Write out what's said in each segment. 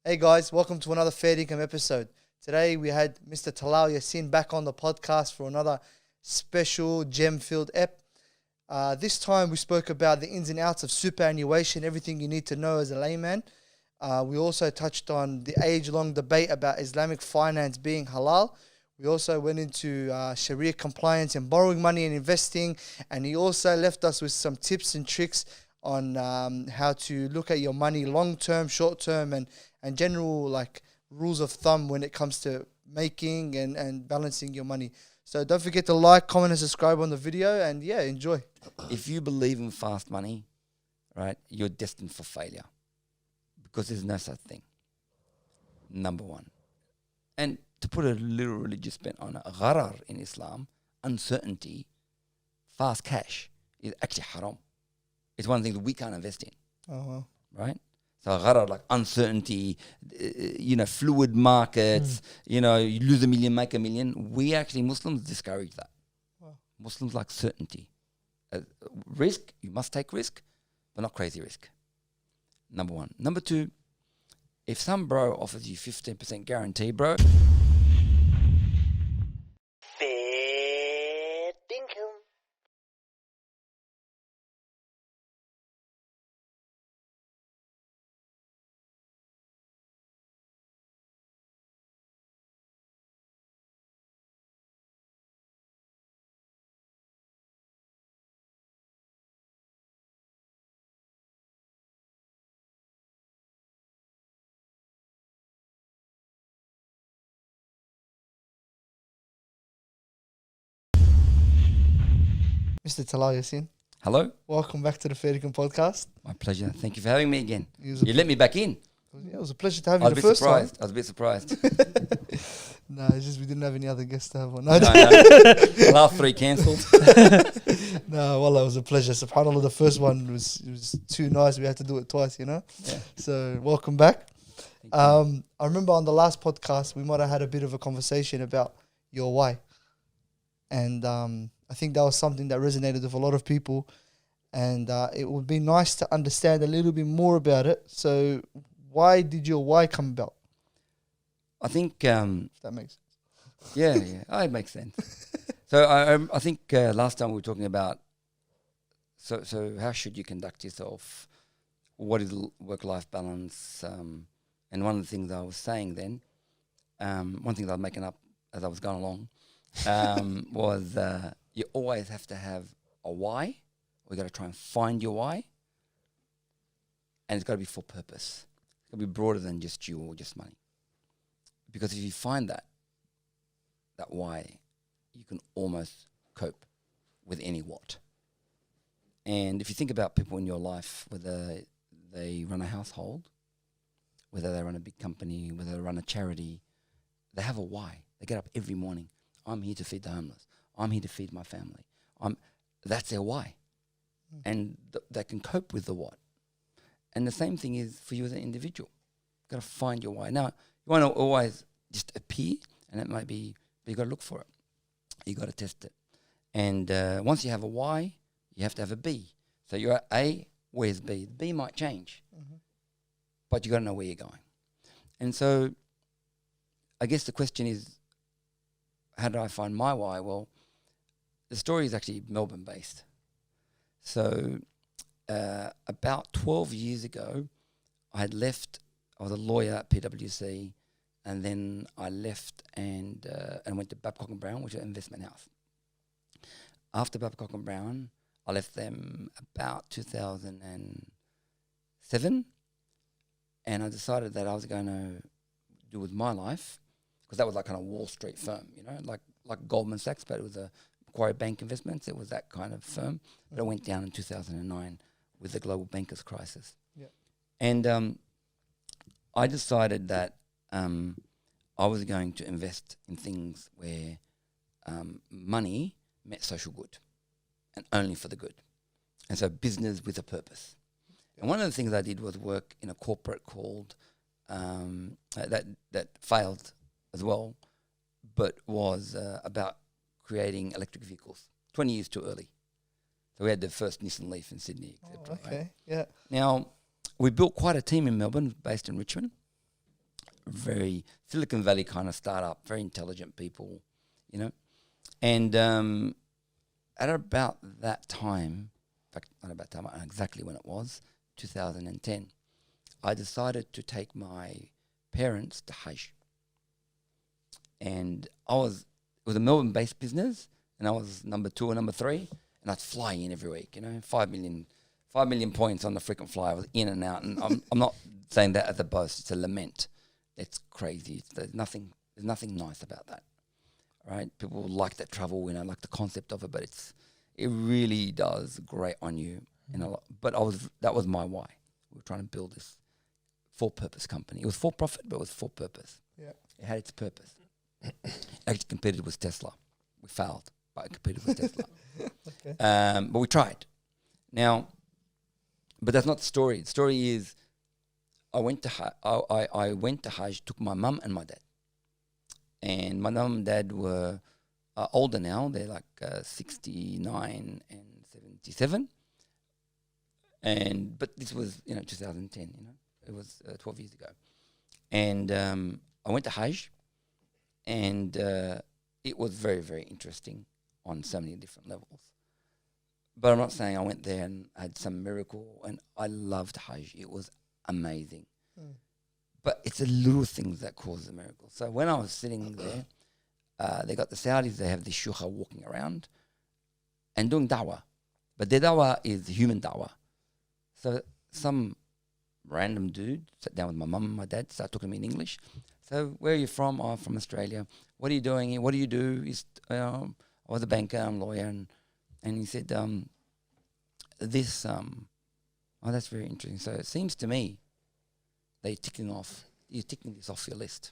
Hey guys, welcome to another FairDinkum episode. Today we had Mr. Talal Yassin back on the podcast for another special gem-filled ep. This time we spoke about the ins and outs of superannuation, everything you need to know as a layman. We also touched on the age-long debate about Islamic finance being halal. We also went into Sharia compliance and borrowing money and investing. And he also left us with some tips and tricks on how to look at your money long-term, short-term, and general like rules of thumb when it comes to making and balancing your money. So don't forget to like, comment, and subscribe on the video, and yeah, enjoy. If you believe in fast money, right, you're destined for failure because there's no such thing. Number one. And to put a little religious bent on it, gharar in Islam, uncertainty, fast cash is actually haram. It's one thing that we can't invest in, right? So gharar, like uncertainty, fluid markets, you lose $1 million, make $1 million. We actually, Muslims, discourage that. Wow. Muslims like certainty. Risk, you must take risk, but not crazy risk. Number one. Number two, if some bro offers you 15% guarantee, bro. FairDinkum. Mr. Talal Yassin, Hello. welcome back to the FairDinkum podcast. My pleasure. Thank you for having me again. You let me back in. Yeah, it was a pleasure to have you the first time. I was a bit surprised. No, it's just we didn't have any other guests to have on. No. The last three cancelled. No, wallah, it was a pleasure. SubhanAllah, the first one was too nice. We had to do it twice, Yeah. So welcome back. I remember on the last podcast, we might have had a bit of a conversation about your why. And I think that was something that resonated with a lot of people. And it would be nice to understand a little bit more about it. So why did your why come about? I think... if that makes sense. Yeah. Oh, it makes sense. So I think last time we were talking about, so how should you conduct yourself? What is work-life balance? And one of the things I was saying then, one thing that I was making up as I was going along, was you always have to have a why. We got to try and find your why. And it's got to be for purpose. It's got to be broader than just you or just money. Because if you find that why, you can almost cope with any what. And if you think about people in your life, whether they run a household, whether they run a big company, whether they run a charity, they have a why. They get up every morning. I'm here to feed the homeless. I'm here to feed my family. That's their why. And they can cope with the what. And the same thing is for you as an individual. You've got to find your why. Now, you want to always just appear, and it might be, but you've got to look for it. You've got to test it. And once you have a why, you have to have a B. So you're at A, where's B? The B might change, but you've got to know where you're going. And so I guess the question is, how did I find my why? Well, the story is actually Melbourne-based. So about 12 years ago, I had left. I was a lawyer at PwC, and then I left and went to Babcock & Brown, which is an investment house. After Babcock & Brown, I left them about 2007, and I decided that I was going to do with my life, because that was like kind of Wall Street firm, like Goldman Sachs, but it was a Macquarie Bank Investments. It was that kind of firm. But it went down in 2009 with the global bankers crisis. Yep. And I decided that I was going to invest in things where money met social good and only for the good. And so business with a purpose. And one of the things I did was work in a corporate called, that failed as well, but was about creating electric vehicles 20 years too early. So we had the first Nissan Leaf in Sydney, etc. Okay, right? yeah. Now, we built quite a team in Melbourne based in Richmond. very Silicon Valley kind of startup, very intelligent people, you know. And at about that time, in fact, not about time, I know exactly when it was, 2010, I decided to take my parents to Hajj. And it was a Melbourne-based business, and I was number 2 or number 3, and I'd fly in every week, 5 million points on the frequent flyer. I was in and out, and I'm not saying that as a boast, it's a lament. It's crazy. There's nothing nice about that, right? People like that travel, like the concept of it, but it really does grate on you. But that was my why. We were trying to build this for-purpose company. It was for profit, but it was for purpose. Yeah. It had its purpose. Actually competed with Tesla. We failed, but I competed with Tesla. Okay. But we tried. Now, but that's not the story. The story is I went to Hajj, took my mum and my dad. And my mum and dad were older now. They're like 69 and 77. But this was, 2010, It was 12 years ago. And I went to Hajj, and it was very, very interesting on so many different levels. But I'm not saying I went there and had some miracle, and I loved Hajj. It was amazing. But it's the little things that cause the miracle. So when I was sitting there, they got the Saudis, they have this shukha walking around and doing da'wah. But their da'wah is human da'wah. So some random dude sat down with my mum and my dad, started talking to me in English. So where are you from? Oh, I'm from Australia. What are you doing here? What do you do? I was a banker, I'm a lawyer. And he said, that's very interesting. So it seems to me that you're ticking this off your list.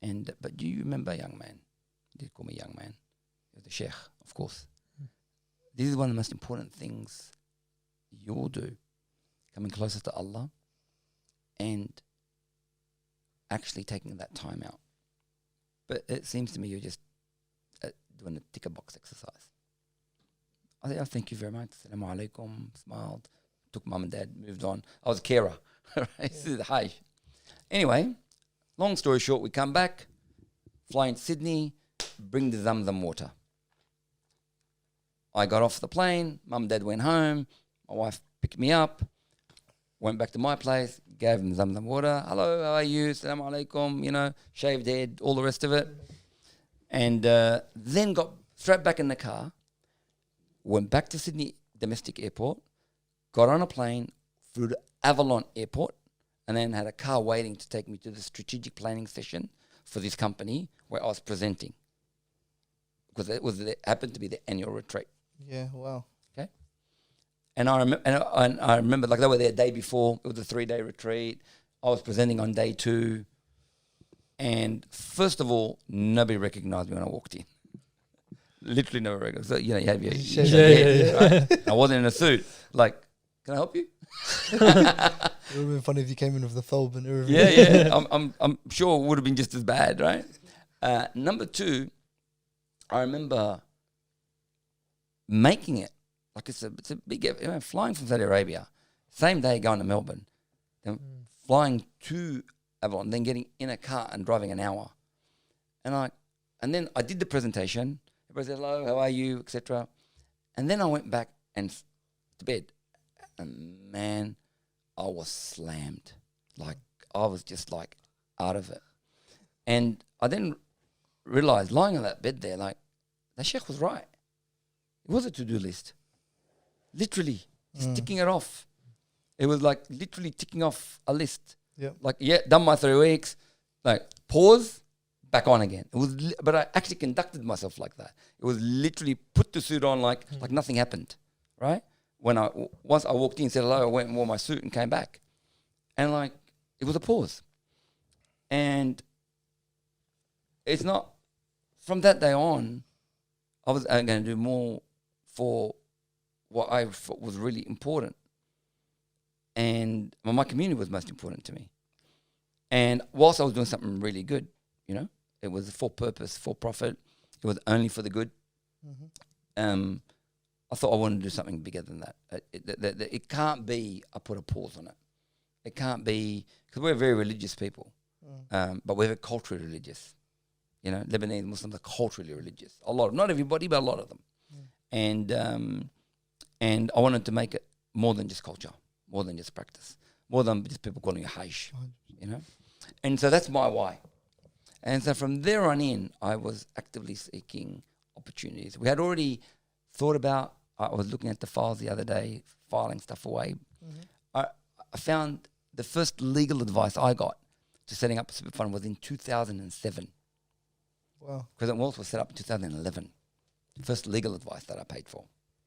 But do you remember, young man? He did call me young man. He was the sheikh, of course. This is one of the most important things you'll do, coming closer to Allah and actually taking that time out. But it seems to me you're just doing a ticker box exercise. I said, thank you very much. Assalamu alaikum, smiled, took mum and dad, moved on. I was a carer. This is Hajj. Anyway, long story short, we come back, fly into Sydney, bring the Zamzam water. I got off the plane, mum and dad went home, my wife picked me up, went back to my place, gave them Zamzam water. Hello, how are you? Assalamu alaikum, shaved head, all the rest of it. And then got straight back in the car, went back to Sydney domestic airport, got on a plane, flew to Avalon Airport, and then had a car waiting to take me to the strategic planning session for this company where I was presenting. Because it happened to be the annual retreat. Yeah, wow. Okay. And I remember, like, they were there the day before. It was a 3-day retreat. I was presenting on day 2. And first of all, nobody recognized me when I walked in. Literally nobody recognized. So, you have your head, right? I wasn't in a suit. Like, can I help you? It would have been funny if you came in with the thobe and everything. Yeah. I'm sure it would have been just as bad, right? Number 2, I remember making it. Like, it's a big, flying from Saudi Arabia, same day going to Melbourne, then flying to Avalon, then getting in a car and driving an hour. And then I did the presentation. Everybody said, hello, how are you, etc. And then I went back to bed. And man, I was slammed. Like, I was just like out of it. And I then realized, lying on that bed there, like, the sheikh was right. It was a to-do list. Literally, just ticking it off. It was like literally ticking off a list. Yep. Like, done my 3 weeks. Like, pause, back on again. It was, but I actually conducted myself like that. It was literally put the suit on like nothing happened, right? Once I walked in, said hello, I went and wore my suit and came back. And like, it was a pause. And it's not, from that day on, I was going to do more for what I thought was really important. And my community was most important to me. And whilst I was doing something really good, it was for purpose, for profit. It was only for the good. I thought I wanted to do something bigger than that. It can't be I put a pause on it. It can't be, because we're very religious people, but we're culturally religious. You know, Lebanese Muslims are culturally religious. A lot of, not everybody, but a lot of them. And I wanted to make it more than just culture, more than just practice, more than just people calling it Hajj, you know. And so that's my why. And so from there on in, I was actively seeking opportunities. We had already thought about, I was looking at the files the other day, filing stuff away. I found the first legal advice I got to setting up a super fund was in 2007. Wow. Crescent Wealth was set up in 2011. First legal advice that I paid for.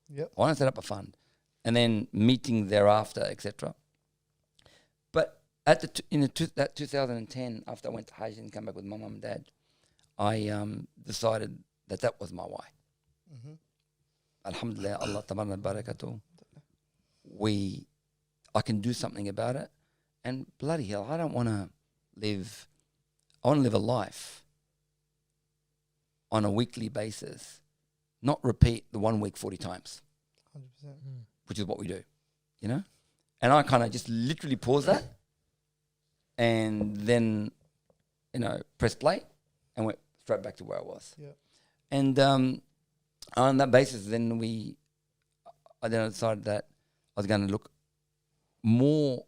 Yep. I want to set up a fund, and then meeting thereafter, etc. But at that 2010, after I went to Hajj and came back with my mum and dad, I decided that was my why. Alhamdulillah, Allah tabarna barakatuh. I can do something about it, and bloody hell, I don't want to live. I want to live a life on a weekly basis, not repeat the 1 week 40 times. 100%. Which is what we do, you know? And I kind of just literally pause that and then, you know, press play and went straight back to where I was. Yeah. And on that basis, then I decided that I was going to look more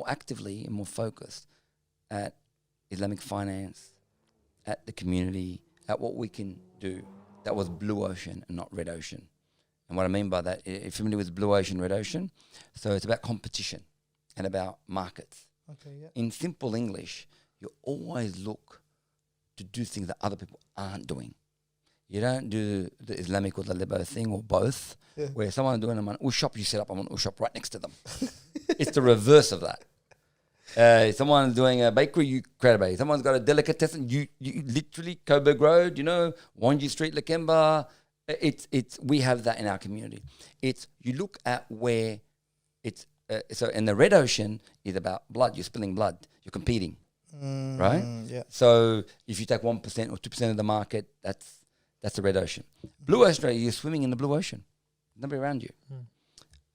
actively and more focused at Islamic finance, at the community, at what we can do. That was blue ocean and not red ocean. And what I mean by that, if you're familiar with blue ocean, red ocean, so it's about competition and about markets. Okay, yeah. In simple English, you always look to do things that other people aren't doing. You don't do the Islamic or the Lebo thing or both, where someone's doing a shop, you set up a shop right next to them. It's the reverse of that. Someone's doing a bakery, you create a bakery. Someone's got a delicatessen, you literally, Coburg Road, you know, Wanji Street, Lakemba. We have that in our community. You look at where it's, so in the red ocean is about blood, you're spilling blood, you're competing, right? Yeah. So if you take 1% or 2% of the market, that's the red ocean. Blue ocean, you're swimming in the blue ocean, nobody around you.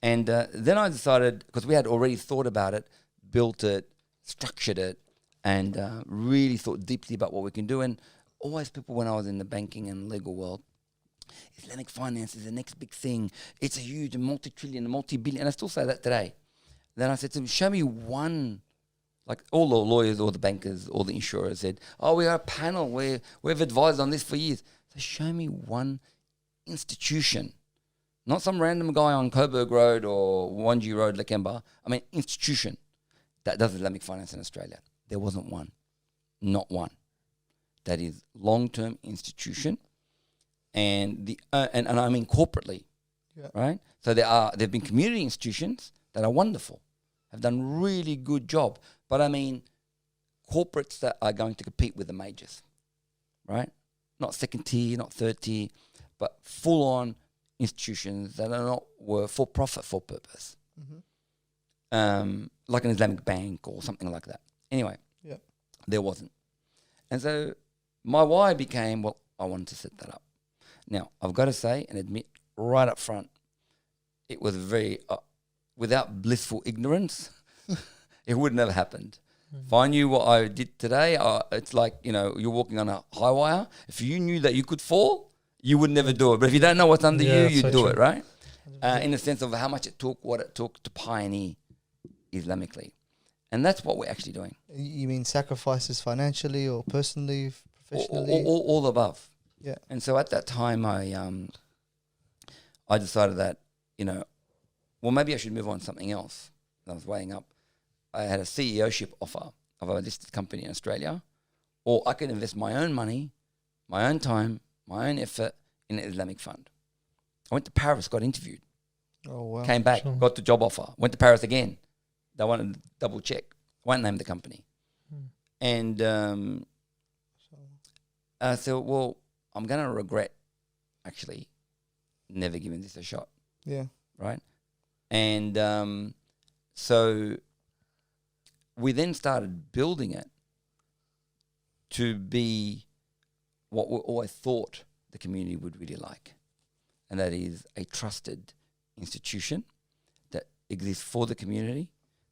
And then I decided, because we had already thought about it, built it, structured it, and really thought deeply about what we can do. And always people, when I was in the banking and legal world, Islamic finance is the next big thing. It's a huge multi-trillion, multi-billion. And I still say that today. Then I said to them, show me one, like all the lawyers, all the bankers, all the insurers said, oh, we are a panel. We've advised on this for years. So show me one institution, not some random guy on Coburg Road or Wanji Road, Lakemba. I mean, institution that does Islamic finance in Australia. There wasn't one. Not one. That is long-term institution. And and I mean corporately, right? So there've been community institutions that are wonderful, have done really good job. But I mean corporates that are going to compete with the majors, right? Not second tier, not third tier, but full-on institutions that are not were for profit, for purpose, like an Islamic bank or something like that. Anyway, there wasn't, and so my why became, well, I wanted to set that up. Now, I've got to say and admit right up front, it was very, without blissful ignorance, it wouldn't have happened. If I knew what I did today, it's like, you know, you're walking on a high wire. If you knew that you could fall, you would never do it. But if you don't know what's under you, you do it, right? In the sense of how much it took, what it took to pioneer Islamically. And that's what we're actually doing. You mean sacrifices financially or personally, professionally? All above. Yeah. And so at that time, I decided that, you know, well, maybe I should move on to something else. I was weighing up. I had a CEO-ship offer of a listed company in Australia, or I could invest my own money, my own time, my own effort in an Islamic fund. I went to Paris, got interviewed. Oh, wow. Came back, got the job offer. Went to Paris again. They wanted to double check. Won't name the company. And I said, well, I'm going to regret actually never giving this a shot. Yeah. Right? And so we then started building it to be what we always thought the community would really like. And that is a trusted institution that exists for the community,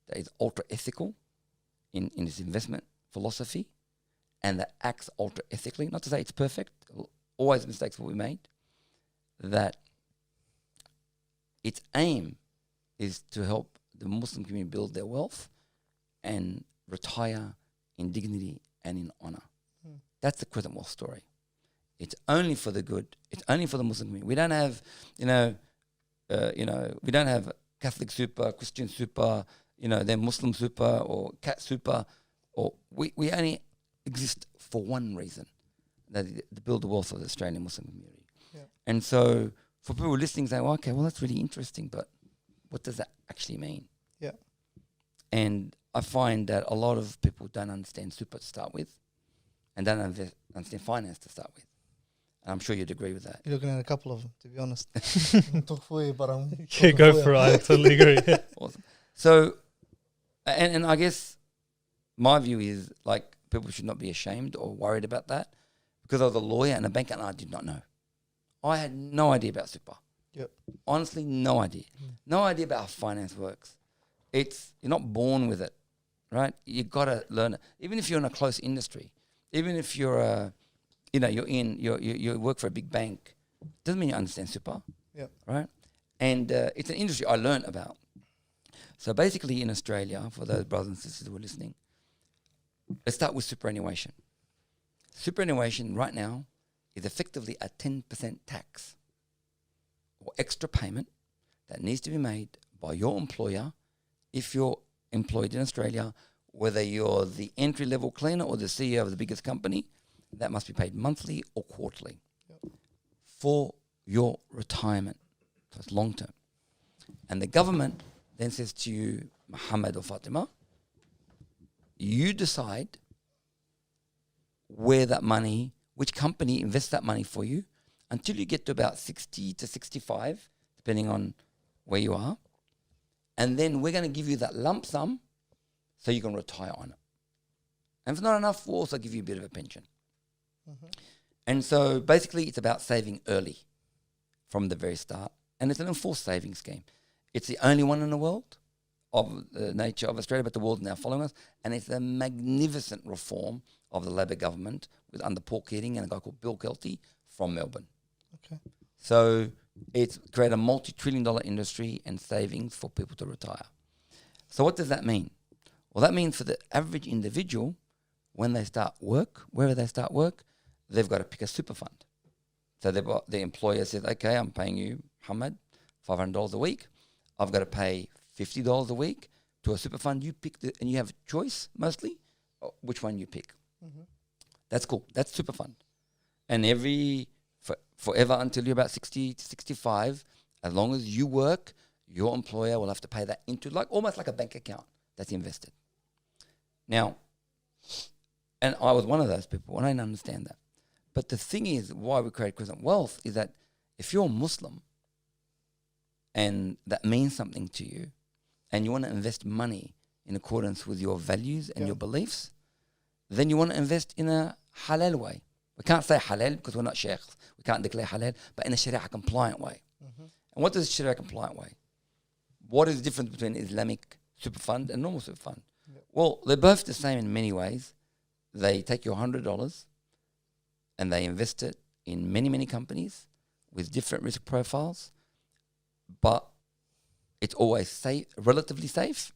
that is ultra ethical in its investment philosophy, and that acts ultra ethically. Not to say it's perfect, always mistakes will be made. That its aim is to help the Muslim community build their wealth and retire in dignity and in honor. That's the Crescent Wealth story. It's only for the good. It's only for the Muslim community. We don't have, we don't have Catholic super, Christian super, then Muslim super or cat super, or we only exist for one reason, that to build the wealth of the Australian Muslim community. Yeah. And so for people listening, say, well, okay, well, that's really interesting, but what does that actually mean? Yeah. And I find that a lot of people don't understand super to start with, and don't understand finance to start with. And I'm sure you'd agree with that. You're looking at a couple of them, to be honest. Go for it. I totally agree. Awesome. So, and I guess my view is, like, people should not be ashamed or worried about that, because I was a lawyer and a banker and I did not know. I had no idea about super. Yep. Honestly, no idea. No idea about how finance works. You're not born with it, right? You got to learn it. Even if you're in a close industry, even if you're you work for a big bank, doesn't mean you understand super. Yep. Right? And it's an industry I learned about. So basically in Australia, for those brothers and sisters who are listening, let's start with superannuation. Superannuation right now is effectively a 10% tax or extra payment that needs to be made by your employer if you're employed in Australia, whether you're the entry-level cleaner or the CEO of the biggest company. That must be paid monthly or quarterly for your retirement. So it's long term. And the government then says to you, Muhammad or Fatima, you decide where that money, which company invests that money for you until you get to about 60 to 65, depending on where you are. And then we're going to give you that lump sum so you can retire on it. And if it's not enough, we'll also give you a bit of a pension. Mm-hmm. And so basically it's about saving early from the very start. And it's an enforced saving scheme. It's the only one in the world of the nature of Australia, but the world is now following us. And it's a magnificent reform of the Labor government under Paul Keating and a guy called Bill Kelty from Melbourne. Okay. So it's created a multi-trillion-dollar industry and savings for people to retire. So what does that mean? Well, that means for the average individual, when they start work, wherever they start work, they've got to pick a super fund. So the employer says, okay, I'm paying you, Hamad, $500 a week. I've got to pay $50 a week to a super fund. You pick and you have a choice mostly which one you pick. Mm-hmm. That's cool. That's super fund. And forever until you're about 60 to 65, as long as you work, your employer will have to pay that into almost like a bank account that's invested. Now, and I was one of those people, and I didn't understand that. But the thing is, why we create Crescent Wealth is that if you're Muslim and that means something to you, and you want to invest money in accordance with your values and your beliefs, then you want to invest in a halal way. We can't say halal because we're not sheikhs. We can't declare halal, but in a Sharia compliant way. Mm-hmm. And what is a Sharia compliant way? What is the difference between Islamic super fund and normal super fund? Yep. Well, they're both the same in many ways. They take your $100 and they invest it in many, many companies with different risk profiles, but it's always safe, relatively safe.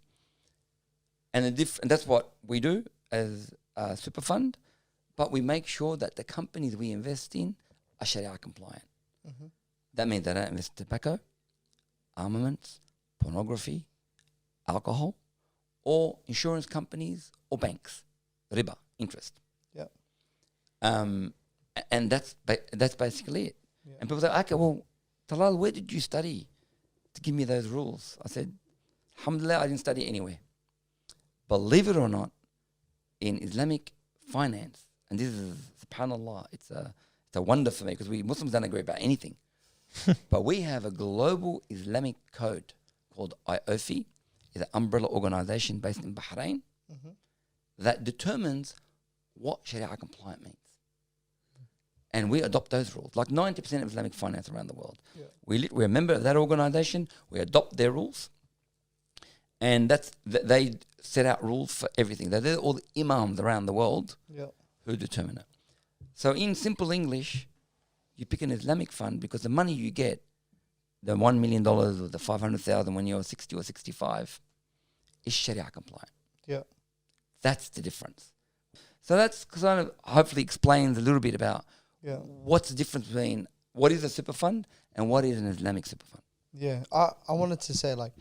And that's what we do as a super fund, but we make sure that the companies we invest in are Sharia compliant. Mm-hmm. That means they don't invest in tobacco, armaments, pornography, alcohol, or insurance companies or banks, riba, interest. Yeah. And that's basically it. Yeah. And people say, okay, well, Talal, where did you study to give me those rules? I said, alhamdulillah, I didn't study anywhere. Believe it or not, in Islamic finance, and this is, subhanAllah, it's a wonder for me because we Muslims don't agree about anything. But we have a global Islamic code called IOFI. It's an umbrella organization based in Bahrain that determines what Sharia compliant means. And we adopt those rules. Like 90% of Islamic finance around the world. Yeah. We're a member of that organization. We adopt their rules. And they set out rules for everything. They're all the imams around the world who determine it. So in simple English, you pick an Islamic fund because the money you get, the $1 million or the 500,000 when you're 60 or 65, is Sharia compliant. Yeah. That's the difference. So that's kind of hopefully explains a little bit about what's the difference between what is a super fund and what is an Islamic super fund. Yeah, I wanted to say, like,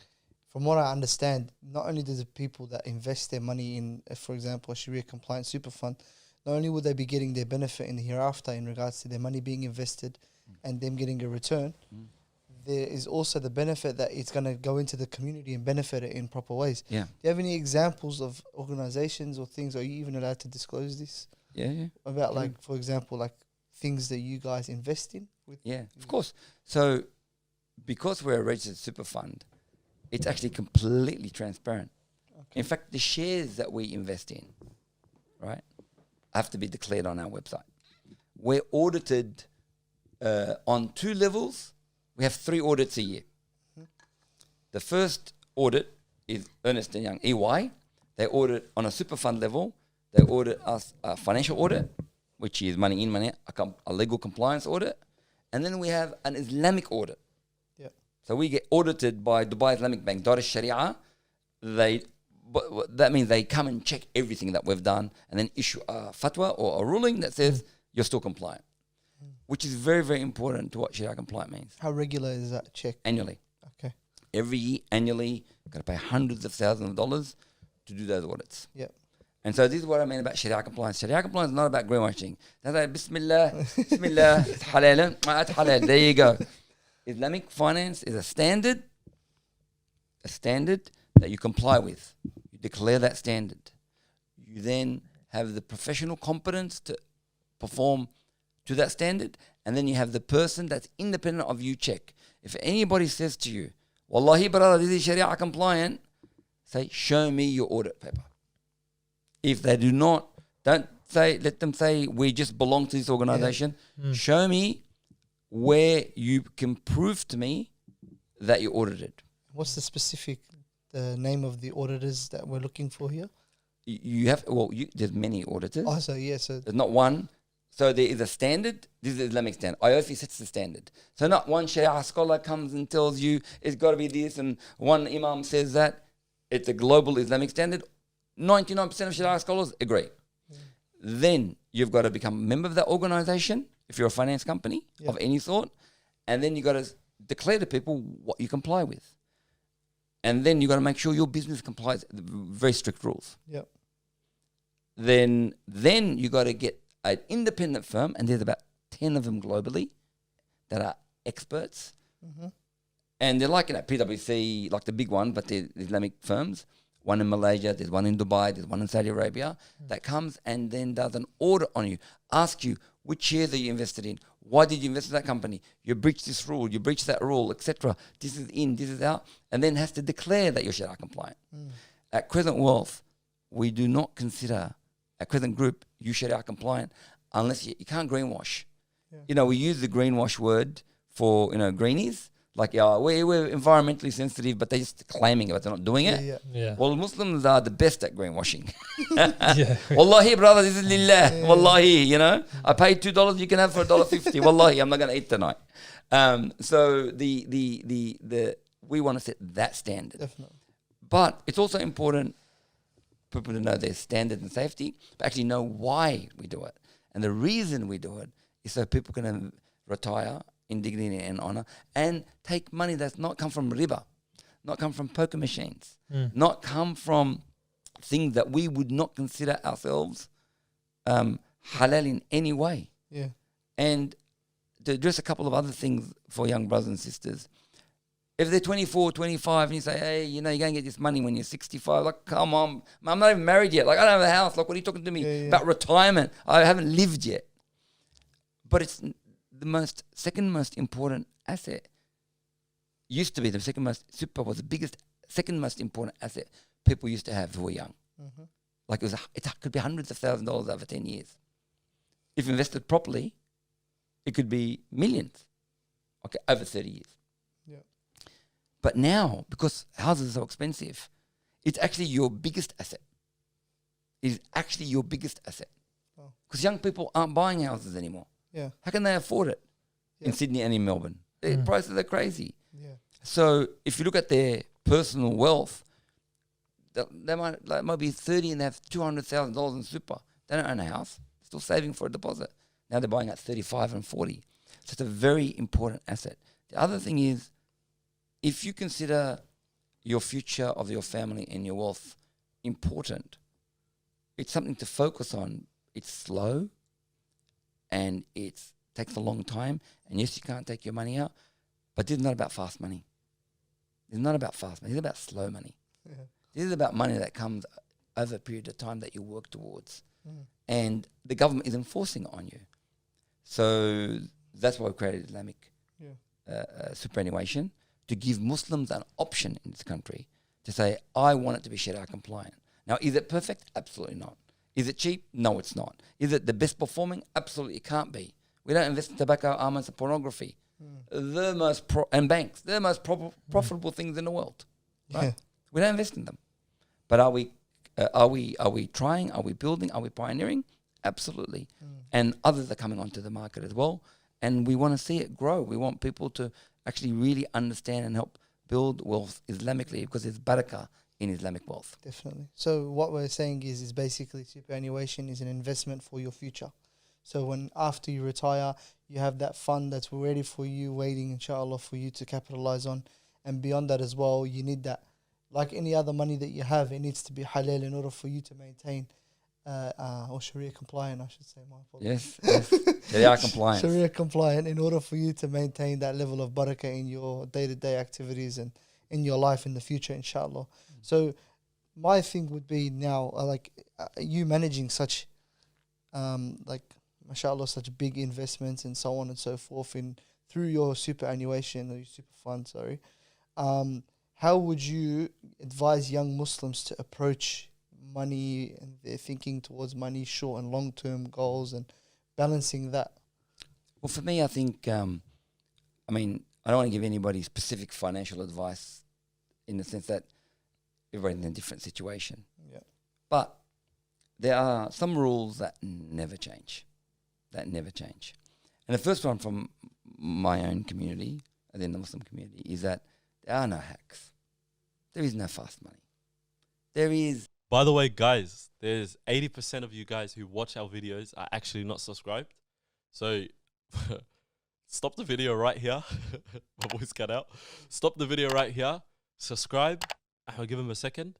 from what I understand, not only do the people that invest their money in, for example, a Sharia compliant super fund, not only will they be getting their benefit in the hereafter in regards to their money being invested and them getting a return, there is also the benefit that it's going to go into the community and benefit it in proper ways. Yeah. Do you have any examples of organizations or things? Are you even allowed to disclose this? Yeah. About, like, for example, like things that you guys invest in? Of course. So because we're a registered super fund, it's actually completely transparent. Okay. In fact, the shares that we invest in, right, have to be declared on our website. We're audited on 2 levels. We have 3 audits a year. The first audit is Ernst & Young, EY. They audit on a super fund level. They audit us a financial audit, which is money in, money out, a legal compliance audit. And then we have an Islamic audit. Yeah. So we get audited by Dubai Islamic Bank, Dar al-Sharia. That means they come and check everything that we've done and then issue a fatwa or a ruling that says you're still compliant, which is very, very important to what Sharia compliant means. How regular is that check? Annually. Okay. Every year, annually, you've got to pay hundreds of thousands of dollars to do those audits. Yeah. And so this is what I mean about Sharia compliance. Sharia compliance is not about greenwashing. That's like, Bismillah, it's halal, it's halal. There you go. Islamic finance is a standard that you comply with. You declare that standard. You then have the professional competence to perform to that standard, and then you have the person that's independent of you check. If anybody says to you, Wallahi brother, this is Sharia compliant, say, show me your audit paper. If they do not, don't say, let them say, we just belong to this organization. Yeah. Show me where you can prove to me that you're audited. What's the specific name of the auditors that we're looking for here? You have, there's many auditors. Oh, so yeah, so there's not one. So there is a standard. This is the Islamic standard. IOFI sets the standard. So not one Sharia scholar comes and tells you it's got to be this, and one imam says that. It's a global Islamic standard. 99% of Sharia scholars agree. Then you've got to become a member of that organization if you're a finance company of any sort. And then you've got to declare to people what you comply with. And then you've got to make sure your business complies with very strict rules. Yep. Then you got to get an independent firm, and there's about 10 of them globally that are experts. Mm-hmm. And they're like, PwC, like the big one, but they're Islamic firms. One in Malaysia, there's one in Dubai, there's one in Saudi Arabia that comes and then does an audit on you, asks you which shares are you invested in, why did you invest in that company, you breached this rule, you breached that rule, etc. This is in, this is out, and then has to declare that you're Sharia compliant. At Crescent Wealth, we do not consider, at Crescent Group, you Sharia compliant unless you can't greenwash. Yeah. We use the greenwash word for, greenies. Like, we're environmentally sensitive, but they're just claiming it, but they're not doing it. Yeah. Well, Muslims are the best at greenwashing. Wallahi, brother, this is lillah. Wallahi, I paid $2, you can have for $1.50. Wallahi, I'm not going to eat tonight. So we want to set that standard. Definitely. But it's also important for people to know their standard and safety, but actually know why we do it. And the reason we do it is so people can retire in dignity and honor, and take money that's not come from riba, not come from poker machines, not come from things that we would not consider ourselves halal in any way. Yeah. And to address a couple of other things for young brothers and sisters, if they're 24, 25, and you say, hey, you're going to get this money when you're 65, like, come on, I'm not even married yet. Like, I don't have a house. Like, what are you talking to me about retirement? I haven't lived yet. But it's the second most important asset. Used to be the super was the second most important asset people used to have who were young. Mm-hmm. Like it could be hundreds of thousands of dollars over 10 years. If invested properly, it could be millions. Okay, over 30 years. Yeah. But now, because houses are so expensive, it's actually your biggest asset. It is actually your biggest asset. Because young people aren't buying houses anymore. Yeah. How can they afford it in Sydney and in Melbourne? The prices are crazy. Yeah. So if you look at their personal wealth, they might be 30 and they have $200,000 in super. They don't own a house. Still saving for a deposit. Now they're buying at 35 and 40. So it's a very important asset. The other thing is, if you consider your future of your family and your wealth important, it's something to focus on. It's slow and it takes a long time. And yes, you can't take your money out, but this is not about fast money. It's not about fast money. It's about slow money. Yeah. This is about money that comes over a period of time that you work towards. And the government is enforcing it on you. So that's why we created Islamic Superannuation, to give Muslims an option in this country to say, I want it to be Sharia compliant. Now, is it perfect? Absolutely not. Is it cheap? No, it's not. Is it the best performing? Absolutely, it can't be. We don't invest in tobacco, almonds, and pornography. The most and banks, they're the most profitable things in the world. Right? Yeah. We don't invest in them. But are we trying? Are we building? Are we pioneering? Absolutely. And others are coming onto the market as well. And we want to see it grow. We want people to actually really understand and help build wealth Islamically, because there's barakah in Islamic wealth. Definitely. So what we're saying is basically superannuation is an investment for your future. So when after you retire, you have that fund that's ready for you, waiting, inshallah, for you to capitalize on. And beyond that as well, you need that. Like any other money that you have, it needs to be halal in order for you to maintain, or Sharia compliant, I should say. My apologies. Yes. Sharia compliance. Sharia compliant, in order for you to maintain that level of barakah in your day-to-day activities and in your life in the future, inshallah. So my thing would be now, you managing such, mashallah, such big investments and so on and so forth through your superannuation, or your super fund, sorry. How would you advise young Muslims to approach money and their thinking towards money, short and long-term goals, and balancing that? Well, for me, I think, I don't want to give anybody specific financial advice in the sense that everybody's in a different situation. Yeah. But there are some rules that never change. And the first one from my own community, and then the Muslim community, is that there are no hacks. There is no fast money. There is... By the way, guys, there's 80% of you guys who watch our videos are actually not subscribed. So stop the video right here. My voice cut out. Stop the video right here. Subscribe. I'll give him a second.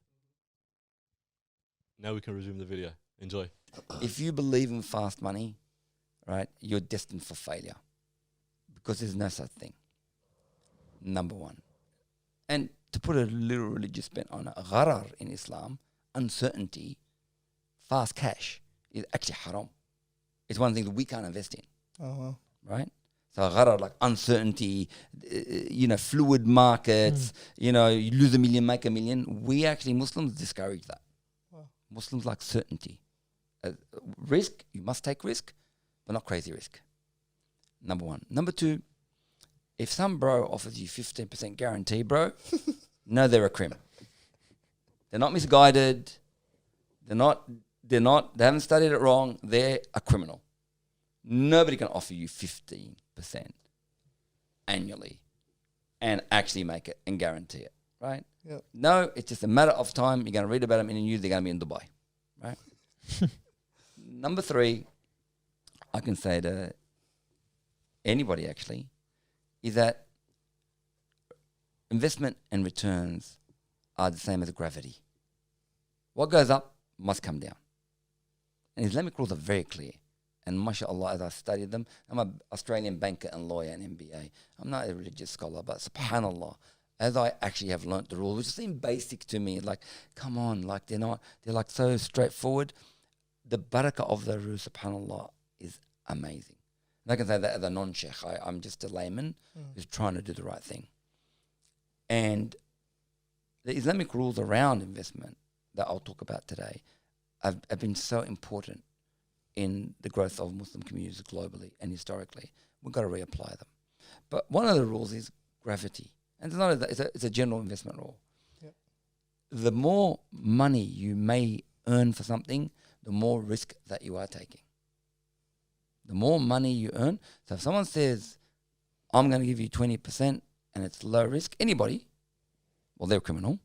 Now we can resume the video. Enjoy. If you believe in fast money, right, you're destined for failure, because there's no such thing. Number one. And to put a little religious bent on it, gharar in Islam, uncertainty, fast cash, is actually haram. It's one thing that we can't invest in. Right? So gharar, like uncertainty, fluid markets, you lose $1 million, make $1 million. We actually, Muslims, discourage that. Wow. Muslims like certainty. Risk, you must take risk, but not crazy risk. Number one. Number two, if some bro offers you 15% guarantee, bro, no, they're a crim. They're not misguided. They haven't studied it wrong. They're a criminal. Nobody can offer you 15% annually and actually make it and guarantee it, right? Yep. No, it's just a matter of time. You're going to read about them in the news. They're going to be in Dubai, right? Number three, I can say to anybody actually, is that investment and returns are the same as gravity. What goes up must come down. And Islamic rules are very clear. And mashallah, as I studied them, I'm an Australian banker and lawyer and MBA. I'm not a religious scholar, but subhanallah, as I actually have learnt the rules, which seem basic to me, like, come on, like they're like so straightforward. The barakah of the rules, subhanallah, is amazing. And I can say that as a non-sheikh. I'm just a layman who's trying to do the right thing. And the Islamic rules around investment that I'll talk about today have been so important in the growth of Muslim communities globally and historically. We've got to reapply them. But one of the rules is gravity. And it's a general investment rule. Yep. the more money you may earn for something, the more risk that you are taking. The more money you earn. So if someone says, I'm going to give you 20% and it's low risk, anybody, well, they're a criminal.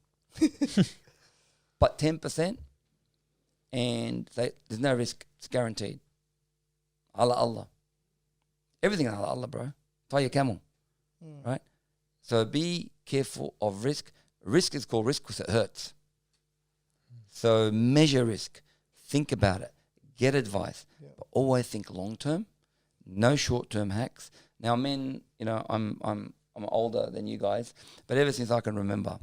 But 10% and there's no risk, it's guaranteed. Allah. Everything Allah, bro. Tie your camel, right? So be careful of risk. Risk is called risk because it hurts. So measure risk. Think about it. Get advice. Yeah. But always think long term. No short term hacks. Now, men, I'm older than you guys, but ever since I can remember,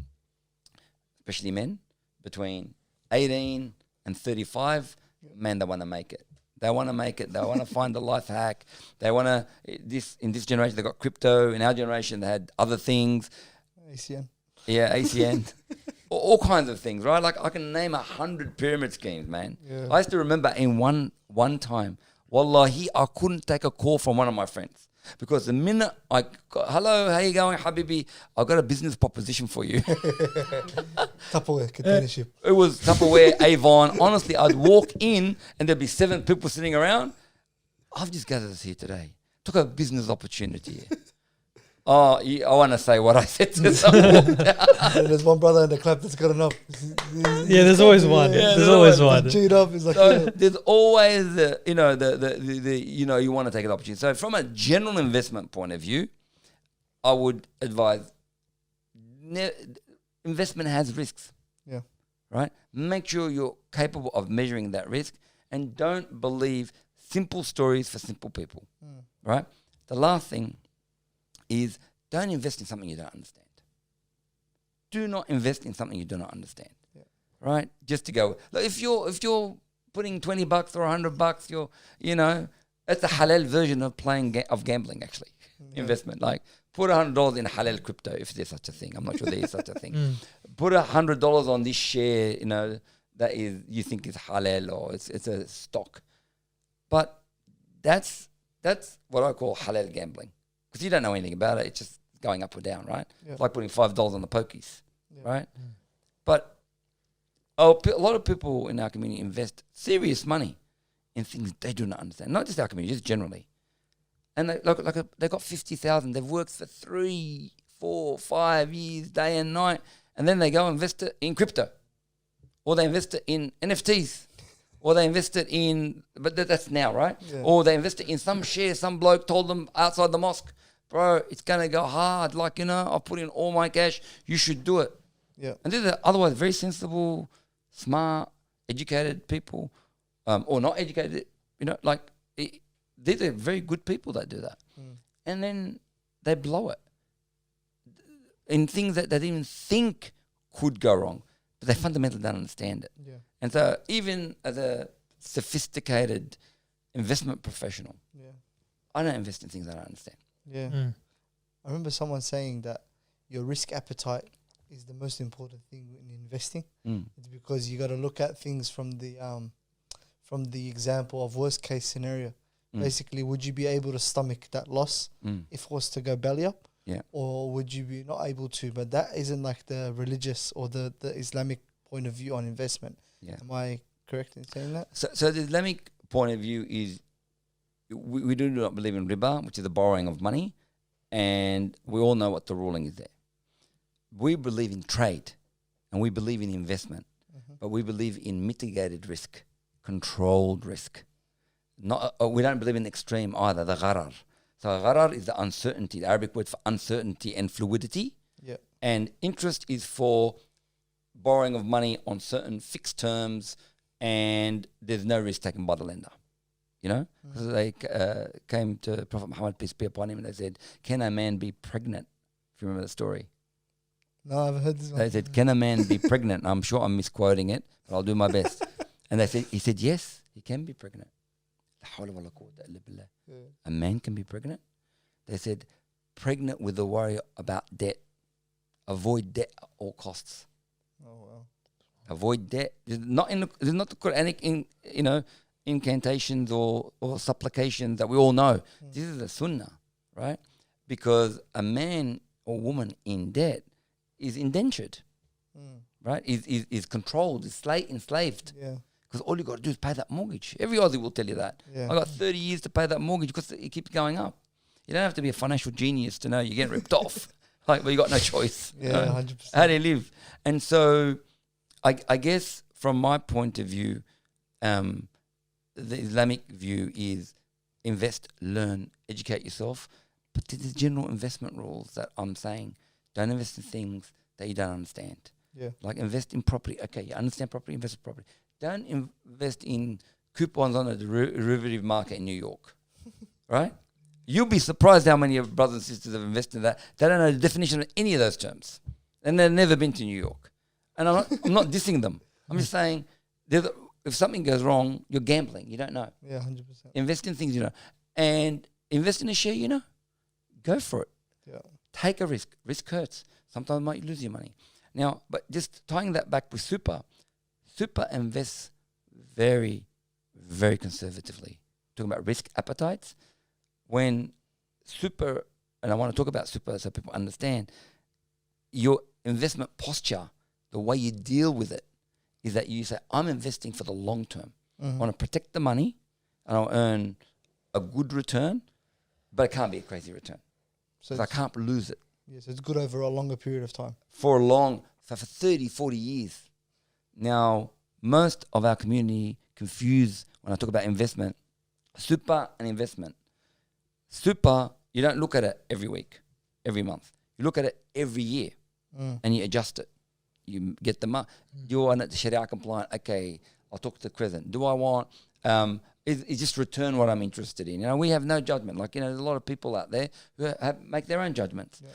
especially men between 18 and 35, man, they want to make it. They want to make it. They want to find the life hack. They want to. In this generation, they got crypto. In our generation, they had other things. ACN. Yeah, ACN. all kinds of things, right? Like I can name 100 pyramid schemes, man. Yeah. I used to remember in one time, wallahi, I couldn't take a call from one of my friends. Because the minute I got, hello, how you going, Habibi? I got a business proposition for you. Tupperware, containership. It was Tupperware, Avon. Honestly, I'd walk in and there'd be 7 people sitting around. I've just gathered us here today. Took a business opportunity here. Oh, I want to say what I said to someone. There's one brother in the club that's got enough. Yeah, there's always one. Yeah, There's always one. Chewed up. He's like, So there's always, you want to take an opportunity. So from a general investment point of view, I would advise investment has risks. Yeah. Right? Make sure you're capable of measuring that risk and don't believe simple stories for simple people. Right? The last thing is don't invest in something you don't understand. Do not invest in something you do not understand. Yeah. Right? Just to go. Look, if you're putting $20 or $100, it's a halal version of of gambling actually. Yeah. Investment. Like put $100 in halal crypto if there's such a thing. I'm not sure there is such a thing. Put $100 on this share, that is you think is halal or it's a stock. But that's what I call halal gambling. Because you don't know anything about it. It's just going up or down, right? Yeah. It's like putting $5 on the pokies, Yeah. right? But a lot of people in our community invest serious money in things they do not understand. Not just our community, just generally. And they got 50,000. They've worked for 3, 4, 5 years, day and night. And then they go invest it in crypto. Or they invest it in NFTs. Or they invested in, but that's now, right? Yeah. Or they invested in some share, some bloke told them outside the mosque, bro, it's going to go hard. Like, I'll put in all my cash. You should do it. Yeah. And these are otherwise very sensible, smart, educated people, or not educated, these are very good people that do that. And then they blow it in things that they didn't even think could go wrong, but they fundamentally don't understand it. Yeah. And so even as a sophisticated investment professional, I don't invest in things I don't understand. Yeah. I remember someone saying that your risk appetite is the most important thing in investing. It's because you got to look at things from the example of worst case scenario. Basically, would you be able to stomach that loss if it was to go belly up? Yeah. Or would you be not able to? But that isn't like the religious or the Islamic point of view on investment. Yeah. Am I correct in saying that? So the Islamic point of view is we do not believe in riba, which is the borrowing of money, and we all know what the ruling is there. We believe in trade, and we believe in investment, but we believe in mitigated risk, controlled risk. We don't believe in extreme either, the gharar. So gharar is the uncertainty, the Arabic word for uncertainty and fluidity. Yeah. And interest is for borrowing of money on certain fixed terms, and there's no risk taken by the lender. Because they came to Prophet Muhammad, peace be upon him, and they said, can a man be pregnant? If you remember the story. No, I haven't heard this one. They said, can a man be pregnant? I'm sure I'm misquoting it, but I'll do my best. And he said, yes, he can be pregnant. A man can be pregnant? They said, pregnant with the worry about debt. Avoid debt at all costs. Oh, wow. Avoid debt. There's not the Quranic incantations or supplications that we all know. This is the sunnah, right? Because a man or woman in debt is indentured. right? Is controlled, is enslaved. Yeah. Because all you got to do is pay that mortgage. Every Aussie will tell you that. Yeah. I got 30 years to pay that mortgage because it keeps going up. You don't have to be a financial genius to know you're getting ripped off. Like, well, you got no choice. Yeah, 100%. How do you live? And so, I guess from my point of view, the Islamic view is invest, learn, educate yourself. But there's general investment rules that I'm saying. Don't invest in things that you don't understand. Yeah. Like invest in property. Okay, you understand property, invest in property. Don't invest in coupons on a derivative market in New York, right? You'll be surprised how many of your brothers and sisters have invested in that. They don't know the definition of any of those terms. And they've never been to New York. And I'm not dissing them. I'm just saying, if something goes wrong, you're gambling. You don't know. Yeah, 100%. Invest in things you know. And invest in a share you know. Go for it. Yeah. Take a risk. Risk hurts. Sometimes you might lose your money. Now, but just tying that back with super invests very, very conservatively. Talking about risk appetites. When super, and I want to talk about super so people understand, your investment posture, the way you deal with it, is that you say, I'm investing for the long term. I want to protect the money, and I'll earn a good return, but it can't be a crazy return. So I can't lose it. Yes, it's good over a longer period of time. For 30, 40 years. Now, most of our community confuse, when I talk about investment, super and investment. Super, you don't look at it every week, every month. You look at it every year and you adjust it. You get the money. You want it Sharia compliant. Okay, I'll talk to the Crescent. Do I want, is just return what I'm interested in? You know, we have no judgment. Like, you know, there's a lot of people out there who make their own judgments. Yeah.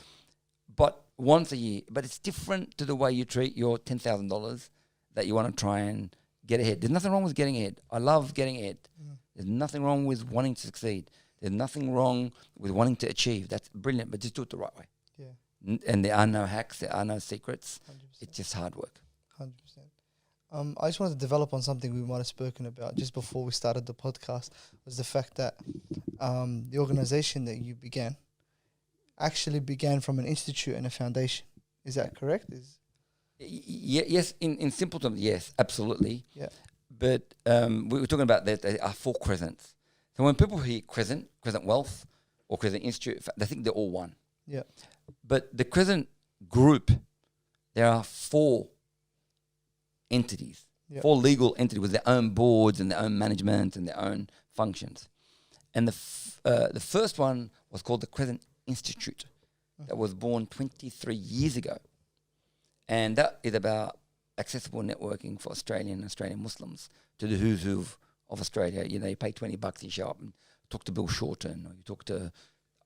But once a year, but it's different to the way you treat your $10,000 that you want to try and get ahead. There's nothing wrong with getting ahead. I love getting ahead. There's nothing wrong with wanting to succeed. There's nothing wrong with wanting to achieve. That's brilliant, but just do it the right way. Yeah. And there are no hacks. There are no secrets. 100%. It's just hard work. 100%. I just wanted to develop on something we might have spoken about just before we started the podcast, was the fact that the organization that you began actually began from an institute and a foundation. Is that correct? Yes, in simple terms, yes, absolutely. Yeah. But we were talking about that there are 4 crescents. So when people hear Crescent Wealth or Crescent Institute, they think they're all one. Yeah. But the Crescent Group, there are 4 entities, 4 legal entities with their own boards and their own management and their own functions. And the first one was called the Crescent Institute, that was born 23 years ago. And that is about accessible networking for Australian Muslims to the who's who of Australia. You know, you pay $20, you show up and talk to Bill Shorten, or you talk to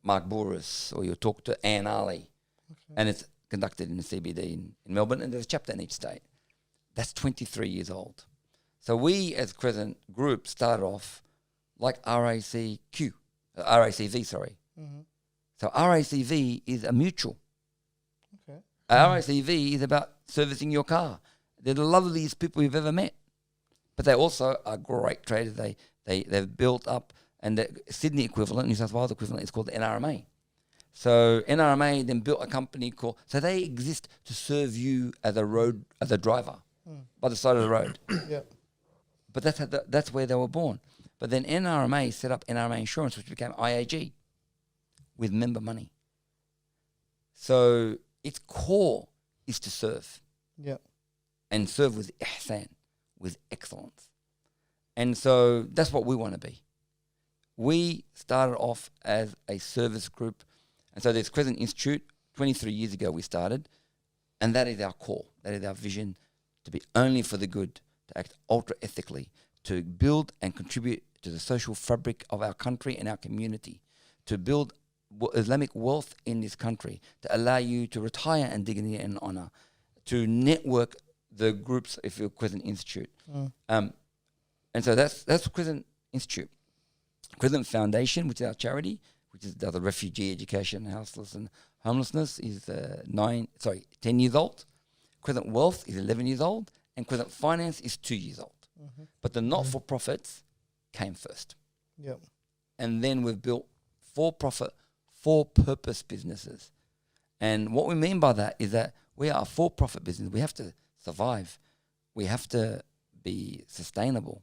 Mark Bouris, or you talk to Anne Ali. Okay. And it's conducted in the CBD in Melbourne, and there's a chapter in each state. That's 23 years old. So we as Crescent Group started off like RACV. So RACV is a mutual. Okay. RACV is about servicing your car. They're the loveliest people you've ever met. But they also are great traders. They've built up, and the Sydney equivalent, New South Wales equivalent, is called the NRMA. So NRMA then built a company called, so they exist to serve you as a driver by the side of the road. Yeah. But that's where they were born. But then NRMA set up NRMA Insurance, which became IAG, with member money. So its core is to serve. Yeah. And serve with ihsan, with excellence. And so that's what we want to be. We started off as a service group. And so there's Crescent Institute. 23 years ago we started. And that is our core. That is our vision, to be only for the good, to act ultra ethically, to build and contribute to the social fabric of our country and our community, to build Islamic wealth in this country, to allow you to retire in dignity and honor, to network the groups if you're Crescent Institute. And so that's Crescent Institute. Crescent Foundation, which is our charity, which is the refugee education, houseless and homelessness, is 10 years old. Crescent Wealth is 11 years old, and Crescent Finance is 2 years old. But the not-for-profits came first. Yep. And then we've built for-profit, for-purpose businesses. And what we mean by that is that we are a for-profit business. We have to survive. We have to be sustainable.